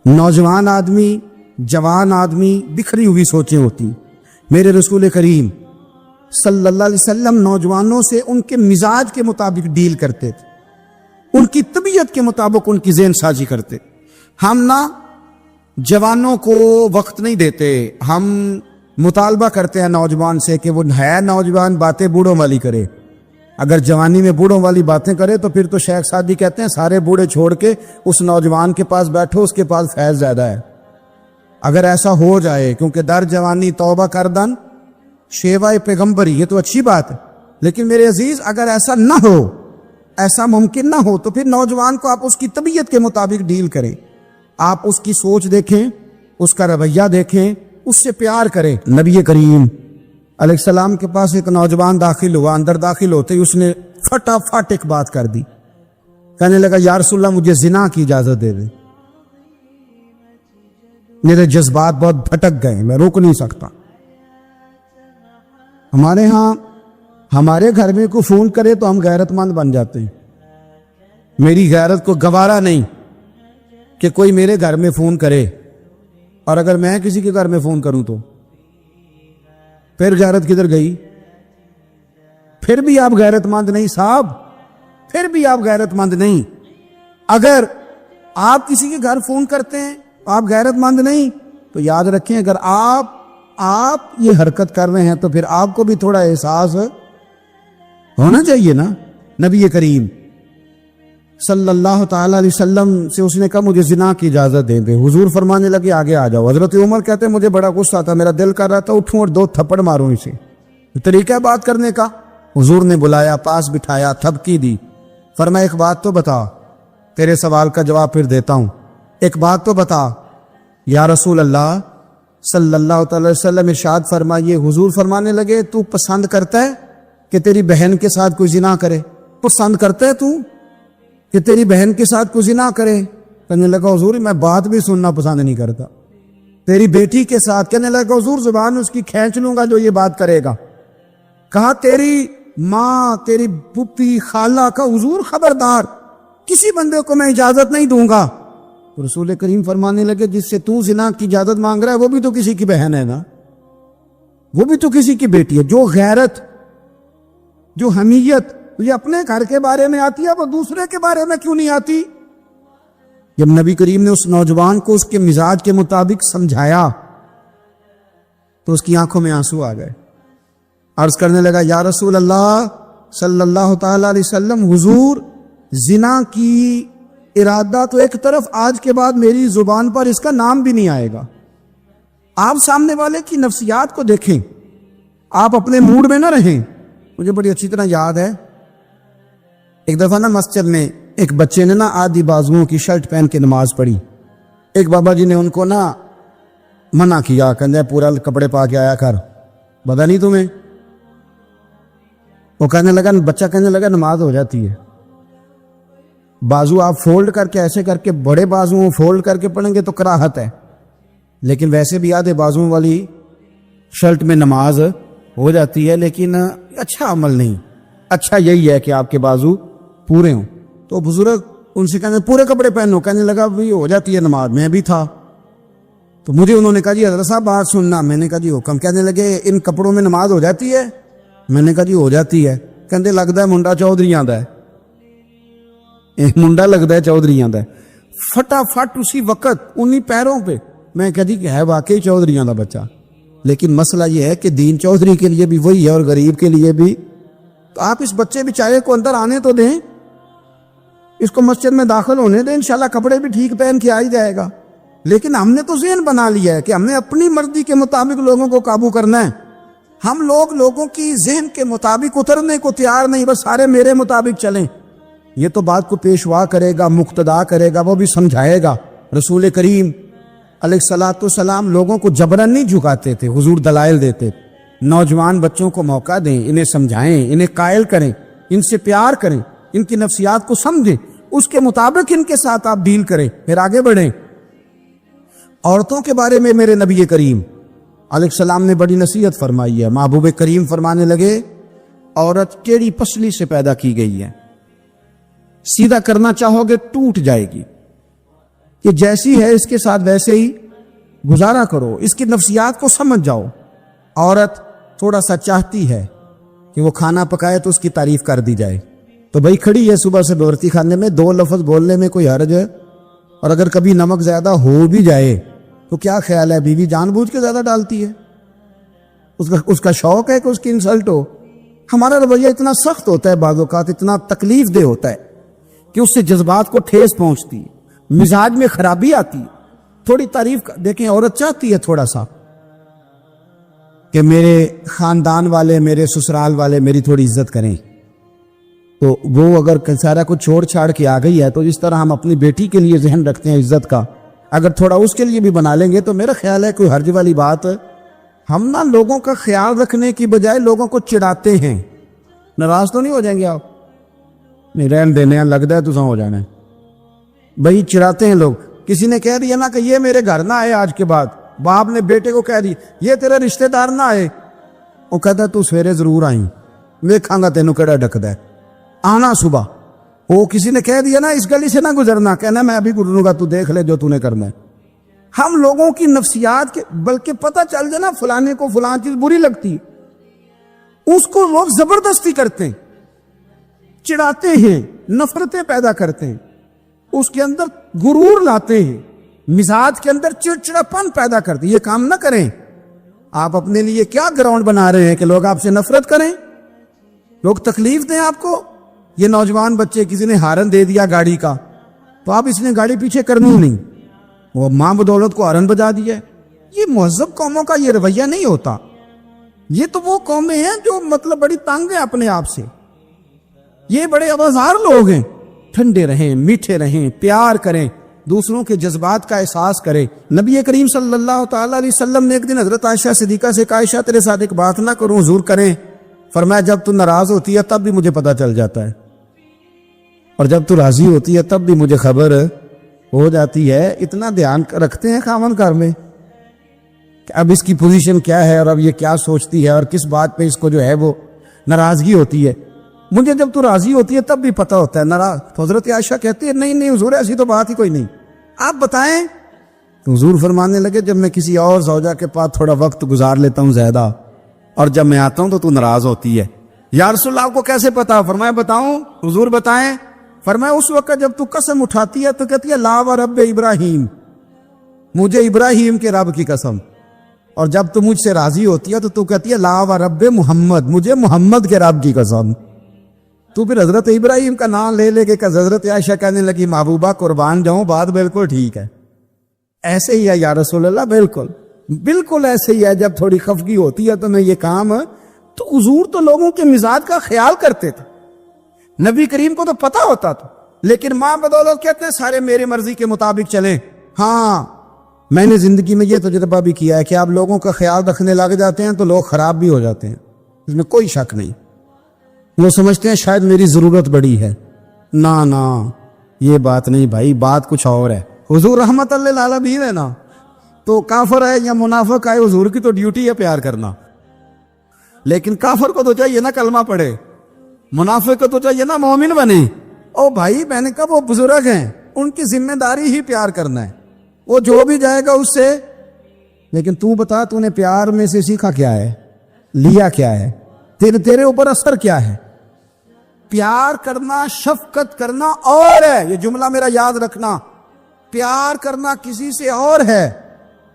نوجوان آدمی، جوان آدمی، بکھری ہوئی سوچیں ہوتی۔ میرے رسول کریم صلی اللہ علیہ وسلم نوجوانوں سے ان کے مزاج کے مطابق ڈیل کرتے تھے، ان کی طبیعت کے مطابق ان کی ذہن سازی کرتے۔ ہم نہ جوانوں کو وقت نہیں دیتے، ہم مطالبہ کرتے ہیں نوجوان سے کہ وہ ہے نوجوان، باتیں بوڑھوں والی کرے۔ اگر جوانی میں بوڑھوں والی باتیں کرے تو پھر تو شیخ سعدی کہتے ہیں سارے بوڑھے چھوڑ کے اس نوجوان کے پاس بیٹھو، اس کے پاس فیض زیادہ ہے۔ اگر ایسا ہو جائے، کیونکہ در جوانی توبہ کردن شیوائے پیغمبری، یہ تو اچھی بات ہے، لیکن میرے عزیز اگر ایسا نہ ہو، ایسا ممکن نہ ہو، تو پھر نوجوان کو آپ اس کی طبیعت کے مطابق ڈیل کریں۔ آپ اس کی سوچ دیکھیں، اس کا رویہ دیکھیں، اس سے پیار کریں۔ نبی کریم علیہ السلام کے پاس ایک نوجوان داخل ہوا، اندر داخل ہوتے ہی اس نے فٹافٹ ایک بات کر دی، کہنے لگا یا رسول اللہ مجھے زنا کی اجازت دے دیں، میرے جذبات بہت بھٹک گئے، میں روک نہیں سکتا۔ ہمارے ہاں ہمارے گھر میں کوئی فون کرے تو ہم غیرت مند بن جاتے ہیں، میری غیرت کو گوارا نہیں کہ کوئی میرے گھر میں فون کرے، اور اگر میں کسی کے گھر میں فون کروں تو پھر غیرت کدھر گئی؟ پھر بھی آپ غیرت مند نہیں صاحب، پھر بھی آپ غیرت مند نہیں۔ اگر آپ کسی کے گھر فون کرتے ہیں آپ غیرت مند نہیں، تو یاد رکھیں اگر آپ یہ حرکت کر رہے ہیں تو پھر آپ کو بھی تھوڑا احساس ہونا چاہیے نا۔ نبی کریم صلی اللہ تعالی علیہ وسلم سے اس نے کہا مجھے زنا کی اجازت دے دے. حضور فرمانے لگے آگے آ جاؤ. حضرت عمر کہتے ہیں مجھے بڑا غصہ تھا, میرا دل کر رہا تھا اٹھوں اور 2 تھپڑ ماروں اسے. طریقہ ہے بات کرنے کا. حضور نے بلایا, پاس بٹھایا, تھپکی دی, فرمایا ایک بات تو بتا, تیرے سوال کا جواب پھر دیتا ہوں, ایک بات تو بتا. یا رسول اللہ صلی اللہ تعالی وسلم ارشاد فرمائیے. حضور فرمانے لگے تو پسند کرتا ہے کہ تیری بہن کے ساتھ کوئی زنا کرے؟ پسند کرتا ہے تو کہ تیری بہن کے ساتھ کوئی زنا کرے؟ کہنے لگا حضور میں بات بھی سننا پسند نہیں کرتا. تیری بیٹی کے ساتھ؟ کہنے لگا حضور زبان اس کی کھینچ لوں گا جو یہ بات کرے گا. کہا تیری ماں, تیری پھوپھی, خالہ کا؟ حضور خبردار, کسی بندے کو میں اجازت نہیں دوں گا. رسول کریم فرمانے لگے جس سے تو زنا کی اجازت مانگ رہا ہے وہ بھی تو کسی کی بہن ہے نا, وہ بھی تو کسی کی بیٹی ہے. جو غیرت, جو حمیت تجھے اپنے گھر کے بارے میں آتی ہے وہ دوسرے کے بارے میں کیوں نہیں آتی؟ جب نبی کریم نے اس نوجوان کو اس کے مزاج کے مطابق سمجھایا تو اس کی آنکھوں میں آنسو آ گئے. عرض کرنے لگا یا رسول اللہ صلی اللہ تعالی علیہ وسلم, حضور زنا کی ارادہ تو ایک طرف, آج کے بعد میری زبان پر اس کا نام بھی نہیں آئے گا. آپ سامنے والے کی نفسیات کو دیکھیں, آپ اپنے موڈ میں نہ رہیں. مجھے بڑی اچھی طرح یاد ہے ایک دفعہ نا مسجد میں ایک بچے نے نا آدھی بازوؤں کی شرٹ پہن کے نماز پڑھی. ایک بابا جی نے ان کو نا منع کیا, کہنے پورا کپڑے پا کے آیا کر, پتا نہیں تمہیں. وہ کہنے لگا, بچہ کہنے لگا نماز ہو جاتی ہے, بازو آپ فولڈ کر کے ایسے کر کے, بڑے بازو فولڈ کر کے پڑھیں گے تو کراہت ہے, لیکن ویسے بھی آدھے بازو والی شرٹ میں نماز ہو جاتی ہے, لیکن اچھا عمل نہیں. اچھا یہی ہے کہ آپ کے بازو پورے ہوں. تو بزرگ ان سے کہنے پورے کپڑے پہنو, کہنے لگا بھی ہو جاتی ہے نماز, میں بھی تھا. تو مجھے انہوں نے کہا جی حضرت صاحب بات سننا. میں نے کہا جی حکم. کہنے لگے ان کپڑوں میں نماز ہو جاتی ہے؟ میں نے کہا جی ہو جاتی ہے. کہنے لگتا ہے منڈا چودھری آندا ہے, منڈا لگتا ہے چودھری آندا ہے. فٹافٹ اسی وقت انہی پیروں پہ میں کہا جی ہے واقعی چودھریاں دا بچہ. لیکن مسئلہ یہ ہے کہ دین چودھری کے لیے بھی وہی ہے اور غریب کے لیے بھی. تو آپ اس بچے بیچارے کو اندر آنے تو دیں, اس کو مسجد میں داخل ہونے دیں, انشاءاللہ کپڑے بھی ٹھیک پہن کے آ ہی جائے گا. لیکن ہم نے تو ذہن بنا لیا ہے کہ ہم نے اپنی مرضی کے مطابق لوگوں کو قابو کرنا ہے. ہم لوگوں کی ذہن کے مطابق اترنے کو تیار نہیں, بس سارے میرے مطابق چلیں. یہ تو بات کو پیشوا کرے گا, مقتدا کرے گا, وہ بھی سمجھائے گا. رسول کریم علیہ الصلوۃ والسلام لوگوں کو جبرن نہیں جھکاتے تھے, حضور دلائل دیتے. نوجوان بچوں کو موقع دیں, انہیں سمجھائیں, انہیں قائل کریں, ان سے پیار کریں, ان کی نفسیات کو سمجھیں, اس کے مطابق ان کے ساتھ آپ ڈیل کریں, پھر آگے بڑھیں. عورتوں کے بارے میں میرے نبی کریم علیہ السلام نے بڑی نصیحت فرمائی ہے. محبوب کریم فرمانے لگے عورت ٹیڑھی پسلی سے پیدا کی گئی ہے, سیدھا کرنا چاہو گے ٹوٹ جائے گی. یہ جیسی ہے اس کے ساتھ ویسے ہی گزارا کرو, اس کی نفسیات کو سمجھ جاؤ. عورت تھوڑا سا چاہتی ہے کہ وہ کھانا پکائے تو اس کی تعریف کر دی جائے. تو بھائی کھڑی ہے صبح سے بورتی خانے میں, 2 لفظ بولنے میں کوئی حرج ہے؟ اور اگر کبھی نمک زیادہ ہو بھی جائے تو کیا خیال ہے, بیوی جان بوجھ کے زیادہ ڈالتی ہے؟ اس کا شوق ہے کہ اس کی انسلٹ ہو. ہمارا رویہ اتنا سخت ہوتا ہے, بعض اوقات اتنا تکلیف دہ ہوتا ہے کہ اس سے جذبات کو ٹھیس پہنچتی ہے, مزاج میں خرابی آتی ہے. تھوڑی تعریف دیکھیں, عورت چاہتی ہے تھوڑا سا کہ میرے خاندان والے, میرے سسرال والے میری تھوڑی عزت کریں. تو وہ اگر سارا کچھ چھوڑ چھاڑ کے آ گئی ہے تو جس طرح ہم اپنی بیٹی کے لیے ذہن رکھتے ہیں عزت کا, اگر تھوڑا اس کے لیے بھی بنا لیں گے تو میرا خیال ہے کوئی حرج والی بات. ہم نا لوگوں کا خیال رکھنے کی بجائے لوگوں کو چڑھاتے ہیں. ناراض تو نہیں ہو جائیں گے آپ؟ نہیں, رہن دینے لگتا ہے تو ہو جانا ہے. بھائی چڑھاتے ہیں لوگ. کسی نے کہہ دیا نا کہ یہ میرے گھر نہ آئے آج کے بعد, باپ نے بیٹے کو کہہ دی یہ تیرے رشتہ دار نہ آئے, وہ کہتا ہے تو سویرے ضرور آئی, ویکھاں گا تینوں کیڑا ڈکدا ہے, آنا صبح. وہ کسی نے کہہ دیا نا اس گلی سے نہ گزرنا, کہنا میں ابھی گزروں گا, تو دیکھ لے جو تو نے کرنا ہے. ہم لوگوں کی نفسیات کے, بلکہ پتہ چل جائے نا فلانے کو فلاں چیز بری لگتی, اس کو لوگ زبردستی کرتے ہیں, چڑھاتے ہیں, نفرتیں پیدا کرتے ہیں, اس کے اندر غرور لاتے ہیں, مزاج کے اندر چڑچڑاپن پیدا کرتے ہیں. یہ کام نہ کریں. آپ اپنے لیے کیا گراؤنڈ بنا رہے ہیں کہ لوگ آپ سے نفرت کریں, لوگ تکلیف دیں آپ کو؟ یہ نوجوان بچے کسی نے ہارن دے دیا گاڑی کا تو اب اس نے گاڑی پیچھے کرنی نہیں، وہ ماں بدولت کو ہارن بجا دیا ہے۔ یہ مہذب قوموں کا یہ رویہ نہیں ہوتا۔ یہ تو وہ قومیں ہیں جو مطلب بڑی تنگ ہیں اپنے آپ سے، یہ بڑے آوازار لوگ ہیں۔ ٹھنڈے رہیں، میٹھے رہیں، پیار کریں، دوسروں کے جذبات کا احساس کریں۔ نبی کریم صلی اللہ تعالی علیہ وسلم نے ایک دن حضرت عائشہ صدیقہ سے کہا عائشہ تیرے ساتھ ایک بات نہ کروں، حضور کریں؟ فرمایا جب تو ناراض ہوتی ہے تب بھی مجھے پتہ چل جاتا ہے، اور جب تو راضی ہوتی ہے تب بھی مجھے خبر ہو جاتی ہے۔ اتنا دھیان رکھتے ہیں خاوند گھر میں کہ اب اس کی پوزیشن کیا ہے اور اب یہ کیا سوچتی ہے اور کس بات پہ اس کو جو ہے وہ ناراضگی ہوتی ہے۔ مجھے جب تو راضی ہوتی ہے تب بھی پتہ ہوتا ہے ناراض۔ تو حضرت عائشہ کہتی ہے نہیں حضور ایسی تو بات ہی کوئی نہیں، آپ بتائیں۔ تو حضور فرمانے لگے جب میں کسی اور زوجہ کے پاس تھوڑا وقت گزار لیتا ہوں زیادہ اور جب میں آتا ہوں تو ناراض ہوتی ہے۔ یا رسول اللہ آپ کو کیسے پتا؟ فرمایا بتاؤں؟ حضور بتائیں۔ فرمایا اس وقت جب تو قسم اٹھاتی ہے تو کہتی ہے لا و رب ابراہیم، مجھے ابراہیم کے رب کی قسم، اور جب تو مجھ سے راضی ہوتی ہے تو کہتی ہے لا و رب محمد، مجھے محمد کے رب کی قسم۔ تو پھر حضرت ابراہیم کا نام لے لے کے حضرت عائشہ کہنے لگی محبوبہ قربان جاؤں، بات بالکل ٹھیک ہے، ایسے ہی ہے یا رسول اللہ، بالکل ایسے ہی ہے۔ جب تھوڑی خفگی ہوتی ہے تو میں یہ کام، تو حضور تو لوگوں کے مزاج کا خیال کرتے تھے، نبی کریم کو تو پتہ ہوتا تھا، لیکن ماں بدولت کہتے ہیں سارے میرے مرضی کے مطابق چلیں۔ ہاں میں نے زندگی میں یہ تجربہ بھی کیا ہے کہ آپ لوگوں کا خیال رکھنے لگ جاتے ہیں تو لوگ خراب بھی ہو جاتے ہیں، اس میں کوئی شک نہیں۔ وہ سمجھتے ہیں شاید میری ضرورت بڑی ہے، نہ یہ بات نہیں بھائی، بات کچھ اور ہے۔ حضور رحمت اللہ للعالمین ہے نا، تو کافر ہے یا منافق ہے، حضور کی تو ڈیوٹی ہے پیار کرنا، لیکن کافر کو تو چاہیے نا کلمہ پڑھے، منافق کو تو چاہیے نا مومن بنے۔ او بھائی میں نے کہا وہ بزرگ ہیں، ان کی ذمہ داری ہی پیار کرنا ہے، وہ جو بھی جائے گا اس سے، لیکن تو بتا تو نے پیار میں سے سیکھا کیا ہے، لیا کیا ہے، تیرے اوپر اثر کیا ہے؟ پیار کرنا، شفقت کرنا اور ہے، یہ جملہ میرا یاد رکھنا، پیار کرنا کسی سے اور ہے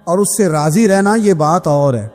اور اس سے راضی رہنا یہ بات اور ہے۔